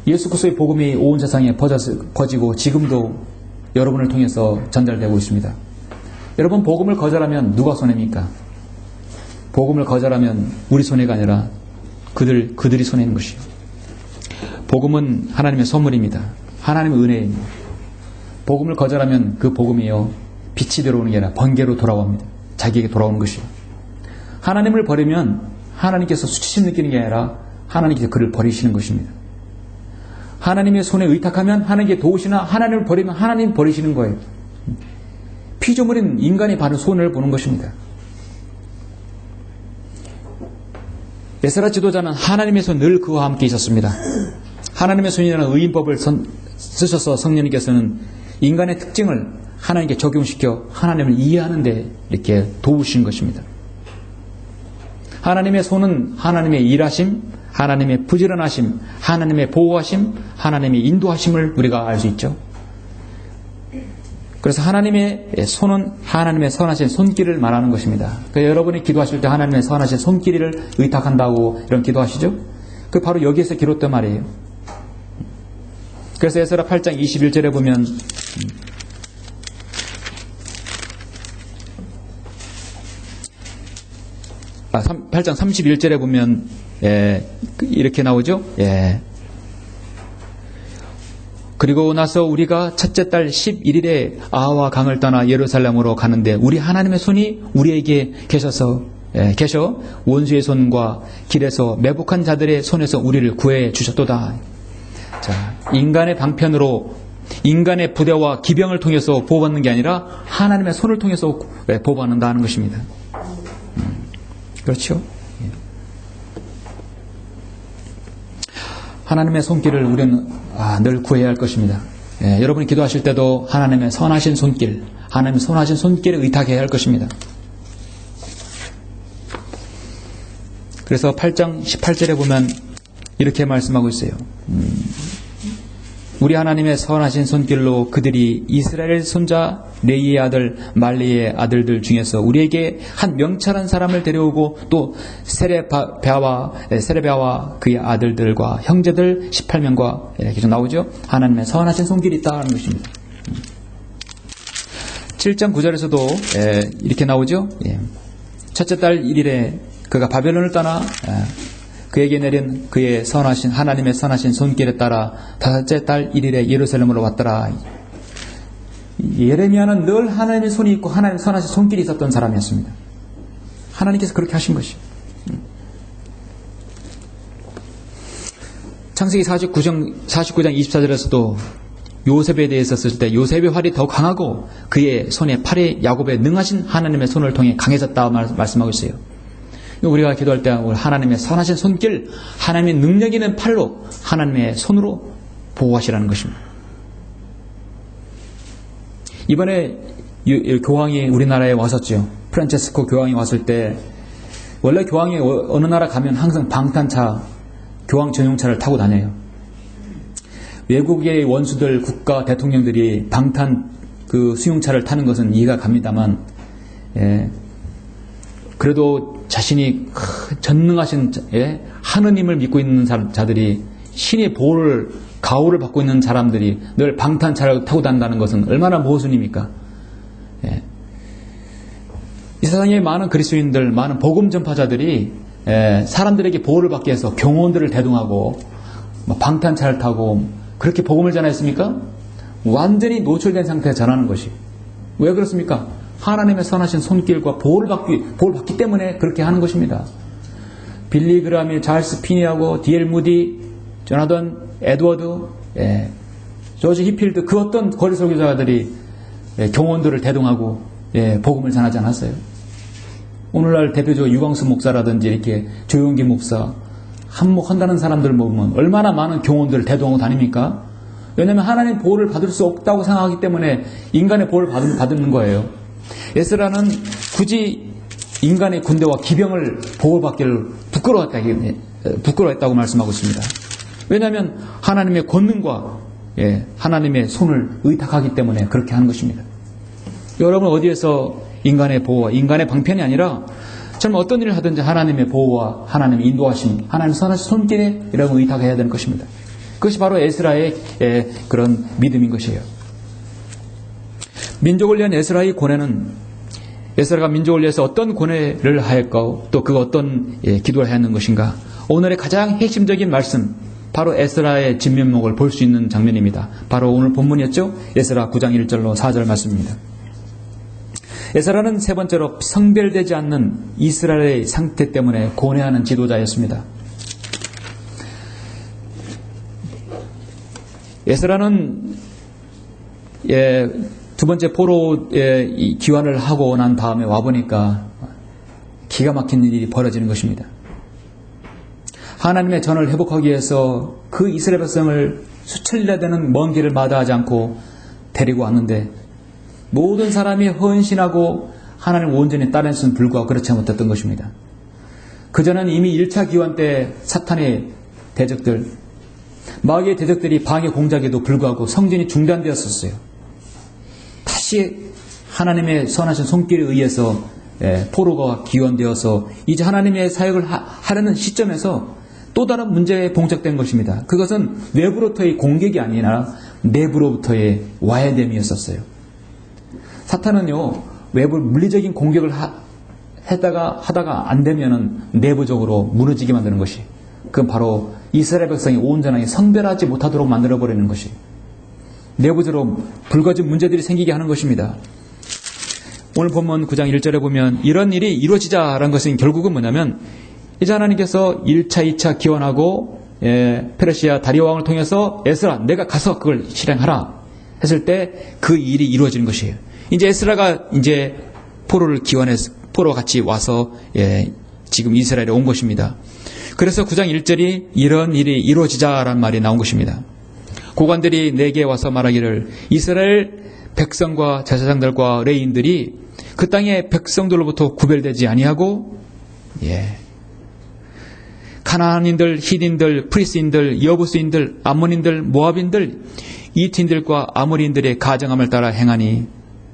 예수 그리스도의 복음이 온 세상에 퍼지고 지금도 여러분을 통해서 전달되고 있습니다. 여러분, 복음을 거절하면 누가 손해입니까? 복음을 거절하면 우리 손해가 아니라 그들이 손해인 것이요. 복음은 하나님의 선물입니다. 하나님의 은혜입니다. 복음을 거절하면 그 복음이요, 빛이 들어오는 게 아니라 번개로 돌아옵니다. 자기에게 돌아오는 것이요. 하나님을 버리면 하나님께서 수치심 느끼는 게 아니라 하나님께서 그를 버리시는 것입니다. 하나님의 손에 의탁하면 하나님께 도우시나 하나님을 버리면 하나님 버리시는 거예요. 피조물인 인간이 바로 손을 보는 것입니다. 에스라 지도자는 하나님의 손 늘 그와 함께 있었습니다. 하나님의 손이라는 의인법을 쓰셔서 성령님께서는 인간의 특징을 하나님께 적용시켜 하나님을 이해하는 데 이렇게 도우신 것입니다. 하나님의 손은 하나님의 일하심, 하나님의 부지런하심, 하나님의 보호하심, 하나님의 인도하심을 우리가 알 수 있죠. 그래서 하나님의 손은 하나님의 선하신 손길을 말하는 것입니다. 그래서 여러분이 기도하실 때 하나님의 선하신 손길을 의탁한다고 이런 기도하시죠? 그 바로 여기에서 기록된 말이에요. 그래서 에스라 8장 21절에 보면 8장 31절에 보면 이렇게 나오죠. 그리고 나서 우리가 첫째 달 11일에 아하와 강을 떠나 예루살렘으로 가는데 우리 하나님의 손이 우리에게 계셔 원수의 손과 길에서 매복한 자들의 손에서 우리를 구해 주셨도다. 자, 인간의 방편으로 인간의 부대와 기병을 통해서 보호받는 게 아니라 하나님의 손을 통해서 보호받는다는 것입니다. 그렇죠? 하나님의 손길을 우리는 늘 구해야 할 것입니다. 여러분이 기도하실 때도 하나님의 선하신 손길, 하나님의 선하신 손길에 의탁해야 할 것입니다. 그래서 8장 18절에 보면 이렇게 말씀하고 있어요. 우리 하나님의 선하신 손길로 그들이 이스라엘 손자 레이의 아들 말리의 아들들 중에서 우리에게 한 명철한 사람을 데려오고 또 세레비아와 그의 아들들과 형제들 18명과 이렇게 좀 나오죠. 하나님의 선하신 손길이 있다는 것입니다. 7장 9절에서도 이렇게 나오죠. 첫째 달 1일에 그가 바벨론을 떠나 그에게 내린 그의 선하신 하나님의 선하신 손길에 따라 다섯째 달 1일에 예루살렘으로 왔더라. 예레미야는 늘 하나님의 손이 있고 하나님의 선하신 손길이 있었던 사람이었습니다. 하나님께서 그렇게 하신 것이. 창세기 49장 24절에서도 요셉에 대해서 썼을 때 요셉의 활이 더 강하고 그의 손에 팔에 야곱의 능하신 하나님의 손을 통해 강해졌다 말씀하고 있어요. 우리가 기도할 때 하나님의 선하신 손길, 하나님의 능력 있는 팔로 하나님의 손으로 보호하시라는 것입니다. 이번에 교황이 우리나라에 왔었죠. 프란체스코 교황이 왔을 때 원래 교황이 어느 나라 가면 항상 방탄차, 교황 전용차를 타고 다녀요. 외국의 원수들, 국가 대통령들이 방탄 그 수용차를 타는 것은 이해가 갑니다만, 그래도 자신이 전능하신 하느님을 믿고 있는 자들이 신의 가호를 받고 있는 사람들이 늘 방탄차를 타고 다닌다는 것은 얼마나 모순입니까? 이 세상에 많은 그리스도인들, 많은 복음 전파자들이 사람들에게 보호를 받기 위해서 경호원들을 대동하고 방탄차를 타고 그렇게 복음을 전했습니까? 완전히 노출된 상태에 전하는 것이. 왜 그렇습니까? 하나님의 선하신 손길과 보호를 받기 때문에 그렇게 하는 것입니다. 빌리 그람이, 잘스 피니하고 디엘 무디, 조나단 에드워드, 조지 히필드, 그 어떤 거리 설교자들이 경호원들을 대동하고 복음을 전하지 않았어요. 오늘날 대표적으로 유광수 목사라든지 이렇게 조용기 목사, 한몫한다는 사람들 보면 얼마나 많은 경호원들을 대동하고 다닙니까? 왜냐하면 하나님 보호를 받을 수 없다고 생각하기 때문에 인간의 보호를 받는 거예요. 에스라는 굳이 인간의 군대와 기병을 보호받기를 부끄러워했다고 말씀하고 있습니다. 왜냐하면 하나님의 권능과 하나님의 손을 의탁하기 때문에 그렇게 하는 것입니다. 여러분 어디에서 인간의 보호와 인간의 방편이 아니라 정말 어떤 일을 하든지 하나님의 보호와 하나님의 인도하심, 하나님의 선하신 손길에 여러분 의탁해야 되는 것입니다. 그것이 바로 에스라의 그런 믿음인 것이에요. 민족을 위한 에스라의 고뇌는 에스라가 민족을 위해서 어떤 고뇌를 하였고 또 그 어떤 기도를 하였는 것인가. 오늘의 가장 핵심적인 말씀, 바로 에스라의 진면목을 볼 수 있는 장면입니다. 바로 오늘 본문이었죠. 에스라 9장 1절로 4절 말씀입니다. 에스라는 세 번째로 성별되지 않는 이스라엘의 상태 때문에 고뇌하는 지도자였습니다. 에스라는 두 번째 포로의 기환을 하고 난 다음에 와보니까 기가 막힌 일이 벌어지는 것입니다. 하나님의 전을 회복하기 위해서 그 이스라엘 백성을 수천리나 되는 먼 길을 마다하지 않고 데리고 왔는데 모든 사람이 헌신하고 하나님을 온전히 따르는 불구하고 그렇지 못했던 것입니다. 그전에는 이미 1차 기환 때 사탄의 대적들, 마귀의 대적들이 방해 공작에도 불구하고 성전이 중단되었었어요. 다시 하나님의 선하신 손길에 의해서 포로가 기원되어서 이제 하나님의 사역을 하려는 시점에서 또 다른 문제에 봉착된 것입니다. 그것은 외부로부터의 공격이 아니라 내부로부터의 와해됨이었었어요. 사탄은요, 외부 물리적인 공격을 하다가 안 되면은 내부적으로 무너지게 만드는 것이, 그건 바로 이스라엘 백성이 온전하게 성별하지 못하도록 만들어버리는 것이, 내부적으로 불거진 문제들이 생기게 하는 것입니다. 오늘 본문 9장 1절에 보면 이런 일이 이루어지자라는 것은 결국은 뭐냐면, 이제 하나님께서 1차, 2차 기원하고 페르시아 다리오 왕을 통해서 에스라 내가 가서 그걸 실행하라 했을 때 그 일이 이루어지는 것이에요. 이제 에스라가 이제 포로를 기원해서 포로 같이 와서 지금 이스라엘에 온 것입니다. 그래서 9장 1절이 이런 일이 이루어지자라는 말이 나온 것입니다. 고관들이 내게 와서 말하기를 이스라엘 백성과 제사장들과 레위인들이 그 땅의 백성들로부터 구별되지 아니하고 가나안인들, 히딘들, 프리스인들, 여부스인들, 암몬인들, 모압인들, 이틴들과 아모리인들의 가정함을 따라 행하니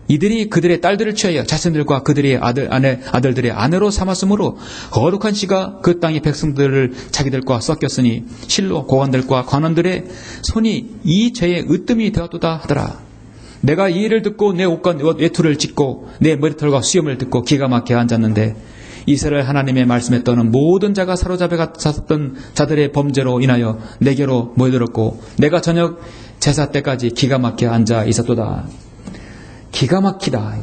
이들이 그들의 딸들을 취하여 자신들과 그들의 아들들의 아내로 삼았으므로 거룩한 씨가 그 땅의 백성들을 자기들과 섞였으니 실로 고관들과 관원들의 손이 이 죄의 으뜸이 되었도다 하더라. 내가 이 일을 듣고 내 옷과 외투를 찢고 내 머리털과 수염을 듣고 기가 막혀 앉았는데 이스라엘 하나님의 말씀에 떠는 모든 자가 사로잡혔던 자들의 범죄로 인하여 내게로 모여들었고 내가 저녁 제사 때까지 기가 막혀 앉아 있었도다. 기가 막히다.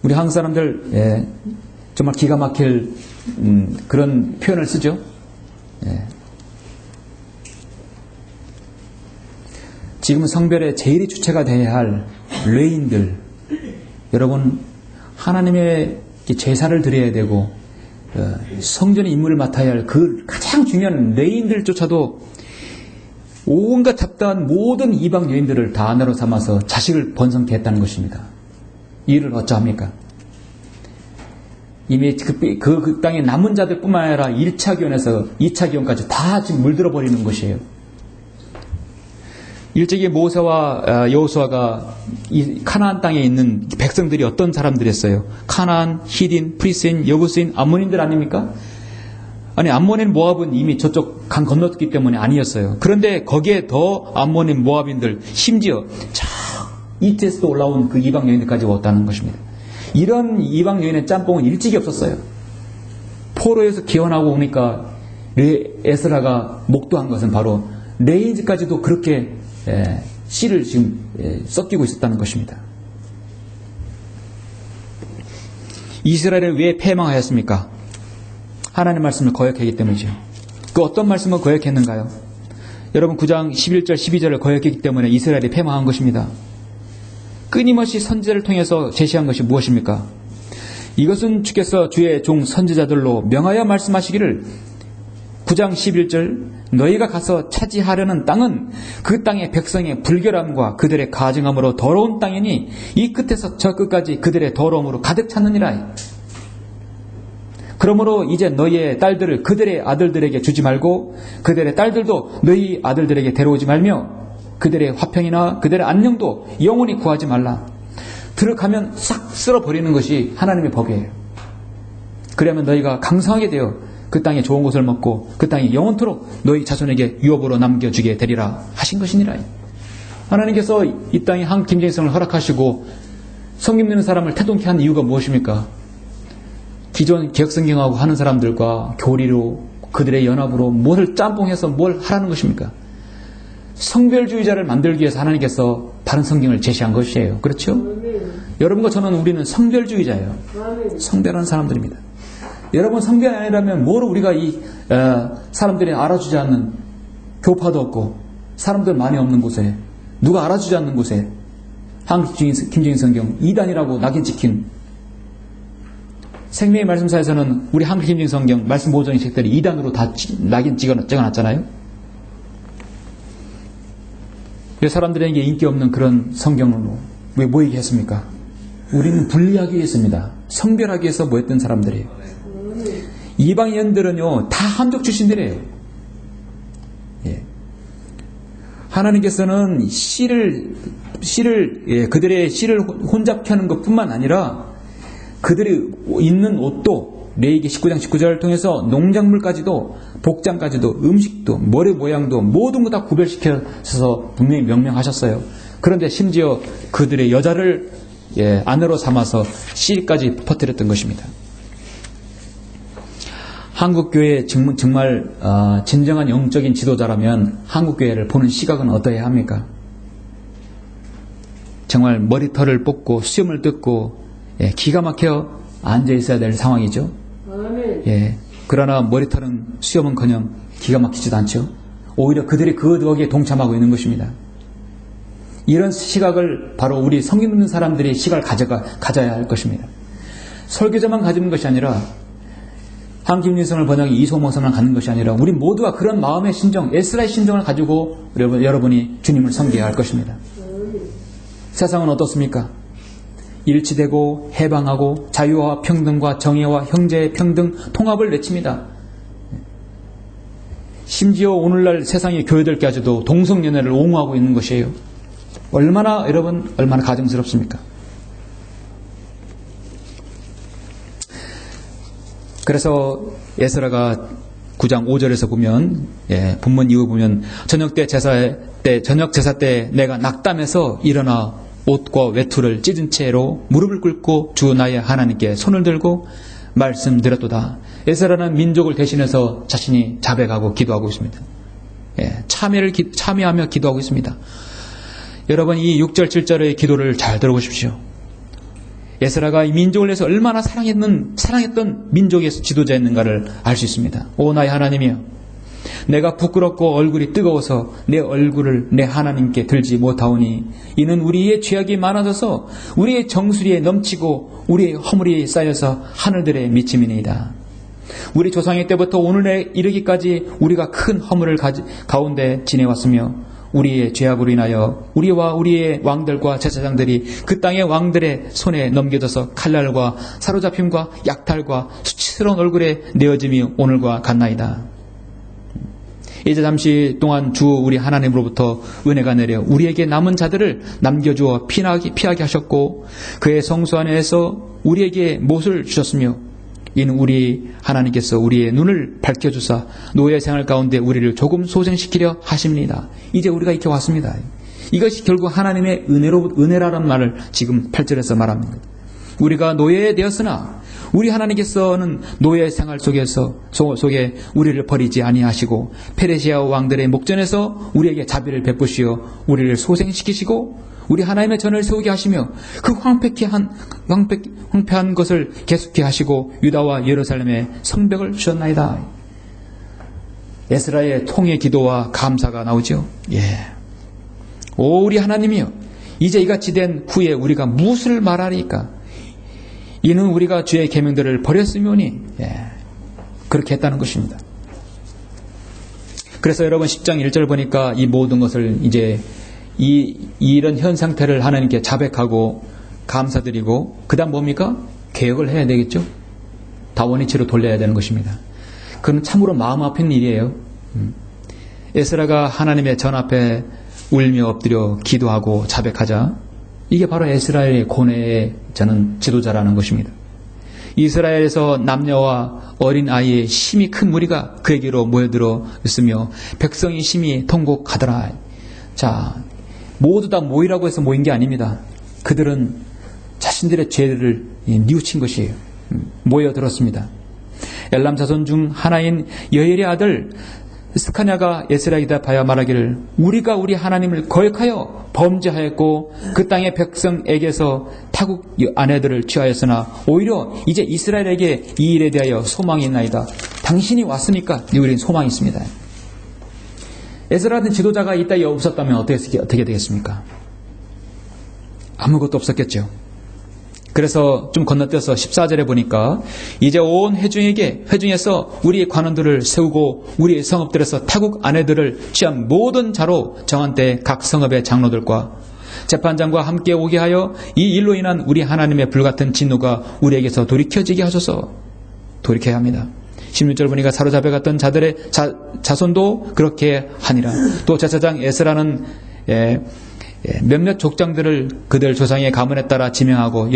우리 한국 사람들 정말 기가 막힐 그런 표현을 쓰죠. 지금 성별의 제일이 주체가 되어야 할 레위인들, 여러분 하나님의 제사를 드려야 되고 성전의 임무를 맡아야 할 그 가장 중요한 레위인들조차도 온갖 잡다한 모든 이방 여인들을 다 아내로 삼아서 자식을 번성케 했다는 것입니다. 이 일을 어쩌합니까? 이미 그 땅의 남은 자들 뿐만 아니라 1차 기원에서 2차 기원까지 다 지금 물들어 버리는 것이에요. 일찍이 모세와 여호수아가 이 카나안 땅에 있는 백성들이 어떤 사람들이었어요? 카나안, 히딘, 프리스인, 여부스인, 암몬인들 아닙니까? 아니, 암몬인 모압은 이미 저쪽 강 건넜기 때문에 아니었어요. 그런데 거기에 더 암몬인 모압인들, 심지어 저 이집트에서도 올라온 그 이방 여인들까지 왔다는 것입니다. 이런 이방 여인의 짬뽕은 일찍이 없었어요. 포로에서 기원하고 오니까 에스라가 목도한 것은 바로 레인즈까지도 그렇게 씨를 지금 섞이고 있었다는 것입니다. 이스라엘을 왜 패망하였습니까? 하나님의 말씀을 거역했기 때문이죠. 그 어떤 말씀을 거역했는가요? 여러분 9장 11절 12절을 거역했기 때문에 이스라엘이 패망한 것입니다. 끊임없이 선지자를 통해서 제시한 것이 무엇입니까? 이것은 주께서 주의 종 선지자들로 명하여 말씀하시기를 9장 11절 너희가 가서 차지하려는 땅은 그 땅의 백성의 불결함과 그들의 가증함으로 더러운 땅이니 이 끝에서 저 끝까지 그들의 더러움으로 가득 찼느니라. 그러므로 이제 너희의 딸들을 그들의 아들들에게 주지 말고 그들의 딸들도 너희 아들들에게 데려오지 말며 그들의 화평이나 그들의 안녕도 영원히 구하지 말라. 들어가면 싹 쓸어버리는 것이 하나님의 법이에요. 그러면 너희가 강성하게 되어 그 땅에 좋은 것을 먹고 그 땅이 영원토록 너희 자손에게 유업으로 남겨주게 되리라 하신 것이니라. 하나님께서 이 땅에 한국 김정일성을 허락하시고 성경 믿는 사람을 태동케 한 이유가 무엇입니까? 기존 개혁성경하고 하는 사람들과 교리로 그들의 연합으로 무엇을 짬뽕해서 뭘 하라는 것입니까? 성별주의자를 만들기 위해서 하나님께서 바른 성경을 제시한 것이에요. 그렇죠? 여러분과 저는 우리는 성별주의자예요. 성별하는 사람들입니다. 여러분 성별이 아니라면 뭐로 우리가 이 사람들이 알아주지 않는 교파도 없고 사람들 많이 없는 곳에 누가 알아주지 않는 곳에 한국 김정일 성경 2단이라고 낙인 찍힌 생명의 말씀사에서는 우리 한국 김정일 성경 말씀 보존의 책들이 2단으로 다 낙인 찍어놨잖아요. 왜 사람들에게 인기 없는 그런 성경으로 왜 모이게 했습니까? 우리는 분리하기 위해서입니다. 성별하기 위해서 모였던 사람들이에요. 이방인들은요 다 한족 출신들이에요. 예. 하나님께서는 그들의 씨를 혼잡케 하는 것뿐만 아니라 그들이 입는 옷도 레위기 19장 19절을 통해서 농작물까지도 복장까지도 음식도 머리 모양도 모든 거 다 구별시켜서 분명히 명명하셨어요. 그런데 심지어 그들의 여자를 아내로 삼아서 씨까지 퍼뜨렸던 것입니다. 한국교회의 정말 진정한 영적인 지도자라면 한국교회를 보는 시각은 어떠해야 합니까? 정말 머리털을 뽑고 수염을 뜯고 기가 막혀 앉아있어야 될 상황이죠. 그러나 머리털은 수염은커녕 기가 막히지도 않죠. 오히려 그들이 그 덕에 동참하고 있는 것입니다. 이런 시각을 바로 우리 성경 믿는 사람들이 시각을 가져야 할 것입니다. 설교자만 가지는 것이 아니라 한김일성을 번역이 이소모성만 갖는 것이 아니라 우리 모두가 그런 마음의 신정, 에스라의 신정을 가지고 여러분이 주님을 섬겨야 할 것입니다. 세상은 어떻습니까? 일치되고 해방하고 자유와 평등과 정의와 형제의 평등, 통합을 외칩니다. 심지어 오늘날 세상의 교회들까지도 동성연애를 옹호하고 있는 것이에요. 얼마나 가증스럽습니까? 그래서 에스라가 9장 5절에서 보면 본문 이후 보면 저녁 제사 때 내가 낙담해서 일어나 옷과 외투를 찢은 채로 무릎을 꿇고 주 나의 하나님께 손을 들고 말씀드렸도다. 에스라는 민족을 대신해서 자신이 자백하고 기도하고 있습니다. 참여하며 기도하고 있습니다. 여러분 이 6절 7절의 기도를 잘 들어보십시오. 에스라가 이 민족을 위해서 얼마나 사랑했던 민족의 지도자였는가를 알 수 있습니다. 오 나의 하나님이여, 내가 부끄럽고 얼굴이 뜨거워서 내 얼굴을 내 하나님께 들지 못하오니 이는 우리의 죄악이 많아져서 우리의 정수리에 넘치고 우리의 허물이 쌓여서 하늘들에 미침이니이다. 우리 조상의 때부터 오늘에 이르기까지 우리가 큰 허물을 가운데 지내왔으며 우리의 죄악으로 인하여 우리와 우리의 왕들과 제사장들이 그 땅의 왕들의 손에 넘겨져서 칼날과 사로잡힘과 약탈과 수치스러운 얼굴에 내어짐이 오늘과 같나이다. 이제 잠시 동안 주 우리 하나님으로부터 은혜가 내려 우리에게 남은 자들을 남겨주어 피하게 하셨고 그의 성수 안에서 우리에게 못을 주셨으며 이는 우리 하나님께서 우리의 눈을 밝혀주사 노예 생활 가운데 우리를 조금 소생시키려 하십니다. 이제 우리가 이렇게 왔습니다. 이것이 결국 하나님의 은혜라는 말을 지금 8절에서 말합니다. 우리가 노예 되었으나 우리 하나님께서는 노예 생활 속에 우리를 버리지 아니하시고 페르시아 왕들의 목전에서 우리에게 자비를 베푸시어 우리를 소생시키시고 우리 하나님의 전을 세우게 하시며 그 황폐한 것을 계속케 하시고 유다와 예루살렘에 성벽을 주셨나이다. 에스라의 통의 기도와 감사가 나오죠. 오 우리 하나님이여, 이제 이같이 된 후에 우리가 무엇을 말하리까? 이는 우리가 주의 계명들을 버렸으며니 그렇게 했다는 것입니다. 그래서 여러분 10장 1절 보니까 이 모든 것을 이제 이런 현 상태를 하나님께 자백하고 감사드리고 그 다음 뭡니까? 개혁을 해야 되겠죠. 다원이치로 돌려야 되는 것입니다. 그건 참으로 마음 아픈 일이에요. 에스라가 하나님의 전 앞에 울며 엎드려 기도하고 자백하자, 이게 바로 에스라의 고뇌의 저는 지도자라는 것입니다. 이스라엘에서 남녀와 어린 아이의 심히 큰 무리가 그에게로 모여들어 있으며 백성이 심히 통곡하더라. 자, 모두 다 모이라고 해서 모인 게 아닙니다. 그들은 자신들의 죄를 뉘우친 것이에요. 모여들었습니다. 엘람 자손 중 하나인 여엘의 아들 스카냐가 에스라에게 대하여 말하기를 우리가 우리 하나님을 거역하여 범죄하였고 그 땅의 백성에게서 타국 아내들을 취하였으나 오히려 이제 이스라엘에게 이 일에 대하여 소망이 있나이다. 당신이 왔으니까 우리는 소망이 있습니다. 에스라는 지도자가 이따위 없었다면 어떻게 되겠습니까? 아무것도 없었겠죠. 그래서 좀 건너뛰어서 14절에 보니까 이제 온 회중에서 우리의 관원들을 세우고 우리의 성읍들에서 타국 아내들을 취한 모든 자로 정한 때 각 성읍의 장로들과 재판장과 함께 오게 하여 이 일로 인한 우리 하나님의 불같은 진노가 우리에게서 돌이켜지게 하소서. 돌이켜야 합니다. 16절 보니까 사로잡혀 갔던 자들의 자손도 그렇게 하니라. 또 제사장 에스라는 몇몇 족장들을 그들 조상의 가문에 따라 지명하고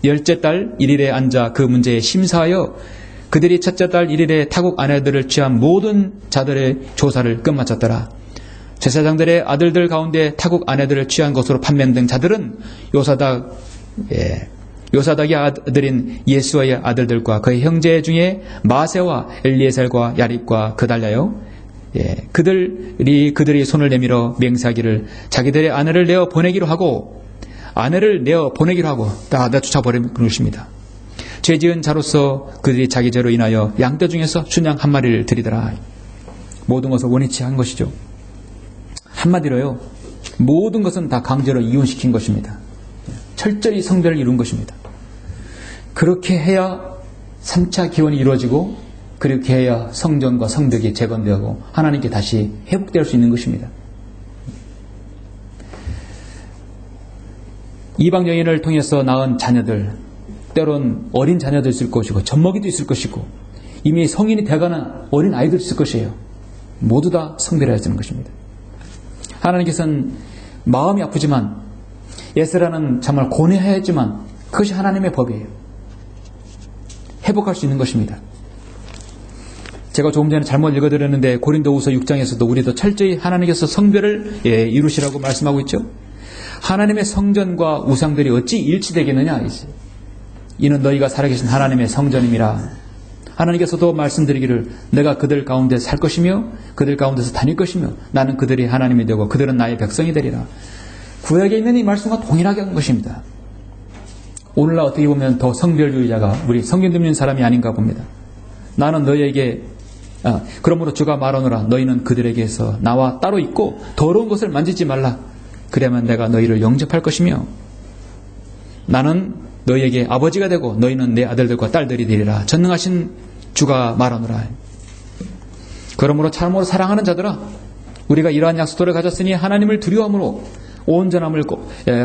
열째 달 1일에 앉아 그 문제에 심사하여 그들이 첫째 달 1일에 타국 아내들을 취한 모든 자들의 조사를 끝마쳤더라. 제사장들의 아들들 가운데 타국 아내들을 취한 것으로 판명된 자들은 요사닥의 아들인 예수아의 아들들과 그의 형제 중에 마세와 엘리에셀과 야립과 그달랴요. 그들이 손을 내밀어 맹세하기를 자기들의 아내를 내어 보내기로 하고 다 쫓아버리는 것입니다. 죄지은 자로서 그들이 자기 죄로 인하여 양떼 중에서 춘양 한 마리를 드리더라. 모든 것을 원위치 한 것이죠. 한마디로요, 모든 것은 다 강제로 이혼시킨 것입니다. 철저히 성별을 이룬 것입니다. 그렇게 해야 3차 기원이 이루어지고 그렇게 해야 성전과 성벽이 재건되고 하나님께 다시 회복될 수 있는 것입니다. 이방 여인을 통해서 낳은 자녀들, 때론 어린 자녀도 있을 것이고 젖먹이도 있을 것이고 이미 성인이 돼가는 어린 아이도 있을 것이에요. 모두 다 성별해야 되는 것입니다. 하나님께서는 마음이 아프지만 에스라는 정말 고뇌해야 했지만 그것이 하나님의 법이에요. 회복할 수 있는 것입니다. 제가 조금 전에 잘못 읽어드렸는데 고린도후서 6장에서도 우리도 철저히 하나님께서 성별을 이루시라고 말씀하고 있죠. 하나님의 성전과 우상들이 어찌 일치되겠느냐. 이는 너희가 살아계신 하나님의 성전임이라. 하나님께서도 말씀드리기를 내가 그들 가운데 살 것이며 그들 가운데서 다닐 것이며 나는 그들이 하나님이 되고 그들은 나의 백성이 되리라. 구약에 있는 이 말씀과 동일하게 한 것입니다. 오늘날 어떻게 보면 더 성별주의자가 우리 성경 듣는 사람이 아닌가 봅니다. 나는 너희에게 그러므로 주가 말하노라 너희는 그들에게서 나와 따로 있고 더러운 것을 만지지 말라. 그러면 내가 너희를 영접할 것이며 나는 너희에게 아버지가 되고 너희는 내 아들들과 딸들이 되리라. 전능하신 주가 말하노라. 그러므로 참으로 사랑하는 자들아, 우리가 이러한 약속들을 가졌으니 하나님을 두려움으로 온전함을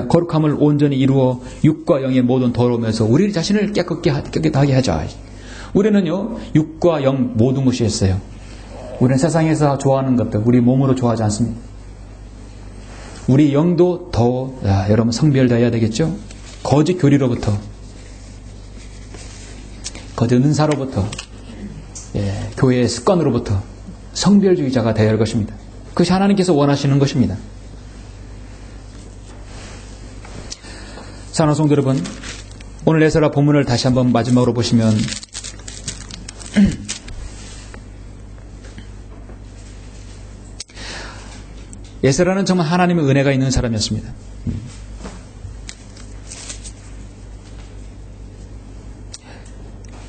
거룩함을 온전히 이루어 육과 영의 모든 더러움에서 우리 자신을 깨끗하게 하자. 우리는요, 육과 영 모든 것이 있어요. 우리는 세상에서 좋아하는 것들, 우리 몸으로 좋아하지 않습니다. 우리 영도 더 여러분 성별되어야 되겠죠? 거짓 교리로부터, 거짓 은사로부터, 교회의 습관으로부터 성별주의자가 되어야 할 것입니다. 그것이 하나님께서 원하시는 것입니다. 사랑하는 성도 여러분, 오늘 에스라 본문을 다시 한번 마지막으로 보시면 에스라는 정말 하나님의 은혜가 있는 사람이었습니다.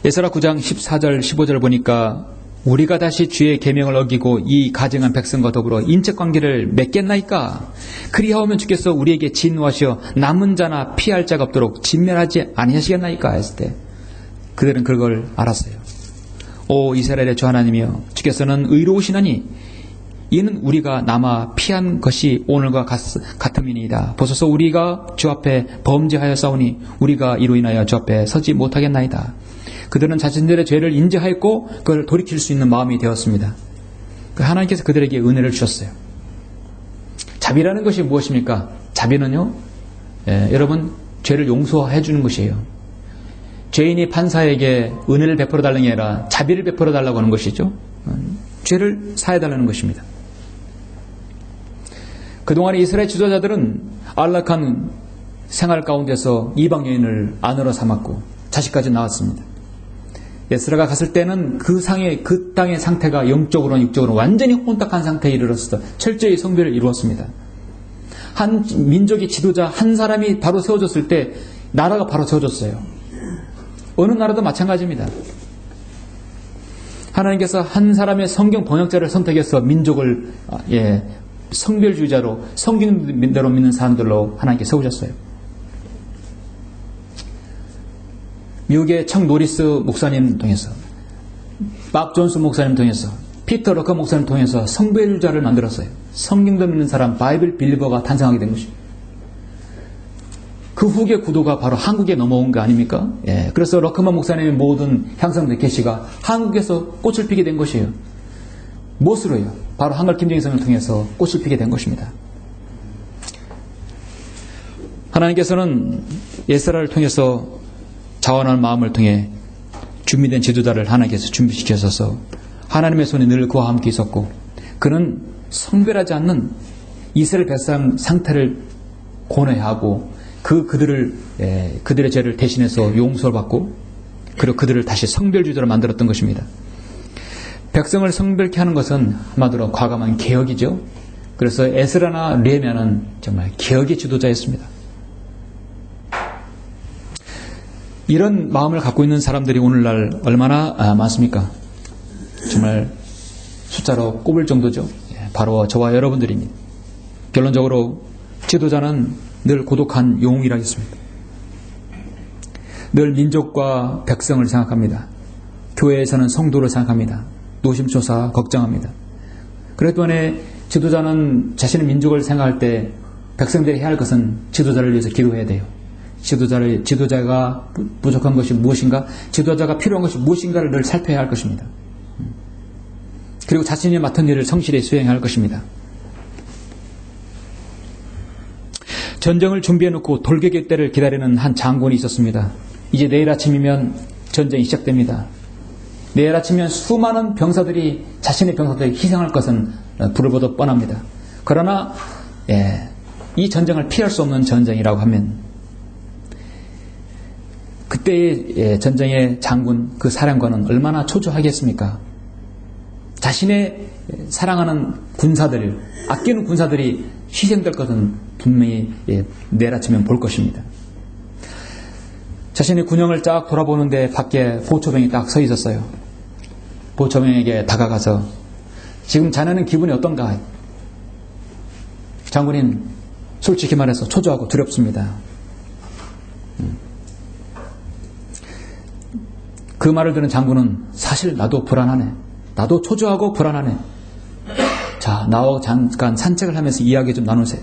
에스라 9장 14절 15절을 보니까 우리가 다시 주의 계명을 어기고 이 가증한 백성과 더불어 인척관계를 맺겠나이까? 그리하오면 주께서 우리에게 진노하시어 남은 자나 피할 자가 없도록 진멸하지 아니하시겠나이까? 했을 때 그들은 그걸 알았어요. 오 이스라엘의 주 하나님이여, 주께서는 의로우시나니 이는 우리가 남아 피한 것이 오늘과 같음이니이다. 보소서 우리가 주 앞에 범죄하여 싸우니 우리가 이로 인하여 주 앞에 서지 못하겠나이다. 그들은 자신들의 죄를 인지하였고 그걸 돌이킬 수 있는 마음이 되었습니다. 하나님께서 그들에게 은혜를 주셨어요. 자비라는 것이 무엇입니까? 자비는요, 여러분 죄를 용서해 주는 것이에요. 죄인이 판사에게 은혜를 베풀어 달라는 게 아니라 자비를 베풀어 달라고 하는 것이죠. 죄를 사해 달라는 것입니다. 그동안 이스라엘 지도자들은 안락한 생활 가운데서 이방 여인을 아내로 삼았고 자식까지 낳았습니다. 에스라가 갔을 때는 그 땅의 상태가 영적으로나 육적으로 완전히 혼탁한 상태에 이르렀어 철저히 성별을 이루었습니다. 한 민족의 지도자 한 사람이 바로 세워졌을 때 나라가 바로 세워졌어요. 어느 나라도 마찬가지입니다. 하나님께서 한 사람의 성경 번역자를 선택해서 민족을 성별주의자로 성경대로 믿는 사람들로 하나님께 세우셨어요. 미국의 청 노리스 목사님 통해서, 밥 존스 목사님 통해서, 피터 러커 목사님 통해서 성별주의자를 만들었어요. 성경도 믿는 사람, 바이블 빌리버가 탄생하게 된 것입니다. 그 후계 구도가 바로 한국에 넘어온 거 아닙니까? 그래서 러커만 목사님의 모든 향상된 계시가 한국에서 꽃을 피게 된 것이에요. 무엇으로요? 바로 한글 김정일성을 통해서 꽃을 피게 된 것입니다. 하나님께서는 에스라를 통해서 자원하는 마음을 통해 준비된 지도자를 하나님께서 준비시켜서 하나님의 손이 늘 그와 함께 있었고, 그는 성별하지 않는 이스라엘 백성 상태를 고뇌하고 그들의 죄를 대신해서 용서를 받고, 그리고 그들을 다시 성별주의자로 만들었던 것입니다. 백성을 성별케 하는 것은 한마디로 과감한 개혁이죠. 그래서 에스라나 느헤미야는 정말 개혁의 지도자였습니다. 이런 마음을 갖고 있는 사람들이 오늘날 얼마나 많습니까? 정말 숫자로 꼽을 정도죠. 바로 저와 여러분들입니다. 결론적으로 지도자는 늘 고독한 영웅이라겠습니다. 늘 민족과 백성을 생각합니다. 교회에서는 성도를 생각합니다. 노심초사 걱정합니다. 그렇기 때문에 지도자는 자신의 민족을 생각할 때 백성들이 해야 할 것은 지도자를 위해서 기도해야 돼요. 지도자가 부족한 것이 무엇인가, 지도자가 필요한 것이 무엇인가를 늘 살펴야 할 것입니다. 그리고 자신이 맡은 일을 성실히 수행해야 할 것입니다. 전쟁을 준비해놓고 돌격의 때를 기다리는 한 장군이 있었습니다. 이제 내일 아침이면 전쟁이 시작됩니다. 내일 아침이면 수많은 병사들이, 자신의 병사들이 희생할 것은 불을 보듯 뻔합니다. 그러나 이 전쟁을 피할 수 없는 전쟁이라고 하면 그때의 전쟁의 장군, 그 사령관은 얼마나 초조하겠습니까? 자신의 사랑하는 군사들, 아끼는 군사들이 희생될 것은 분명히 내일 아침엔 볼 것입니다. 자신의 군영을 쫙 돌아보는데 밖에 보초병이 딱 서 있었어요. 보초병에게 다가가서 지금 자네는 기분이 어떤가? 장군님, 솔직히 말해서 초조하고 두렵습니다. 그 말을 들은 장군은 사실 나도 불안하네. 나도 초조하고 불안하네. 자, 나와 잠깐 산책을 하면서 이야기 좀 나누세요.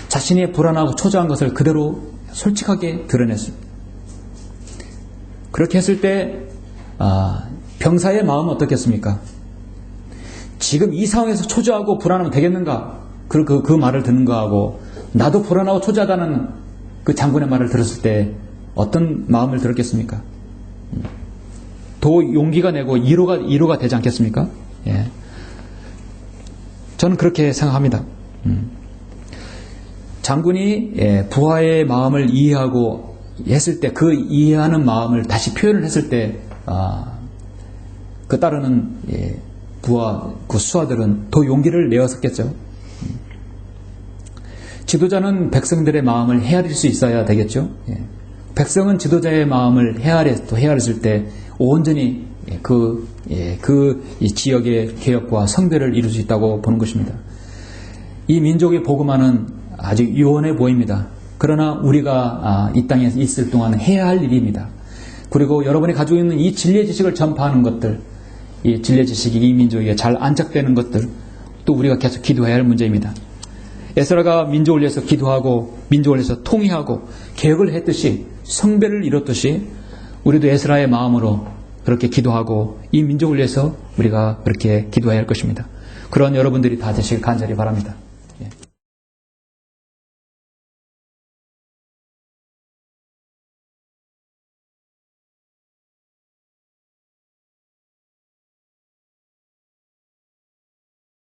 자신이 불안하고 초조한 것을 그대로 솔직하게 드러냈습니다. 그렇게 했을 때 병사의 마음은 어떻겠습니까? 지금 이 상황에서 초조하고 불안하면 되겠는가? 그 말을 듣는 거하고 나도 불안하고 초조하다는 그 장군의 말을 들었을 때 어떤 마음을 들었겠습니까? 더 용기가 내고 이로가 되지 않겠습니까? 저는 그렇게 생각합니다. 장군이 부하의 마음을 이해하고 했을 때, 그 이해하는 마음을 다시 표현을 했을 때 그 따르는 부하, 그 수하들은 더 용기를 내었었겠죠. 지도자는 백성들의 마음을 헤아릴 수 있어야 되겠죠. 백성은 지도자의 마음을 헤아렸을 때 온전히 그 지역의 개혁과 성별을 이룰 수 있다고 보는 것입니다. 이 민족의 복음화는 아직 유언해 보입니다. 그러나 우리가 이 땅에 있을 동안 해야 할 일입니다. 그리고 여러분이 가지고 있는 이 진리의 지식을 전파하는 것들, 이 진리의 지식이 이 민족에게 잘 안착되는 것들, 또 우리가 계속 기도해야 할 문제입니다. 에스라가 민족을 위해서 기도하고 민족을 위해서 통일하고 개혁을 했듯이, 성별을 이뤘듯이 우리도 에스라의 마음으로 그렇게 기도하고 이 민족을 위해서 우리가 그렇게 기도해야 할 것입니다. 그런 여러분들이 다 되시길 간절히 바랍니다.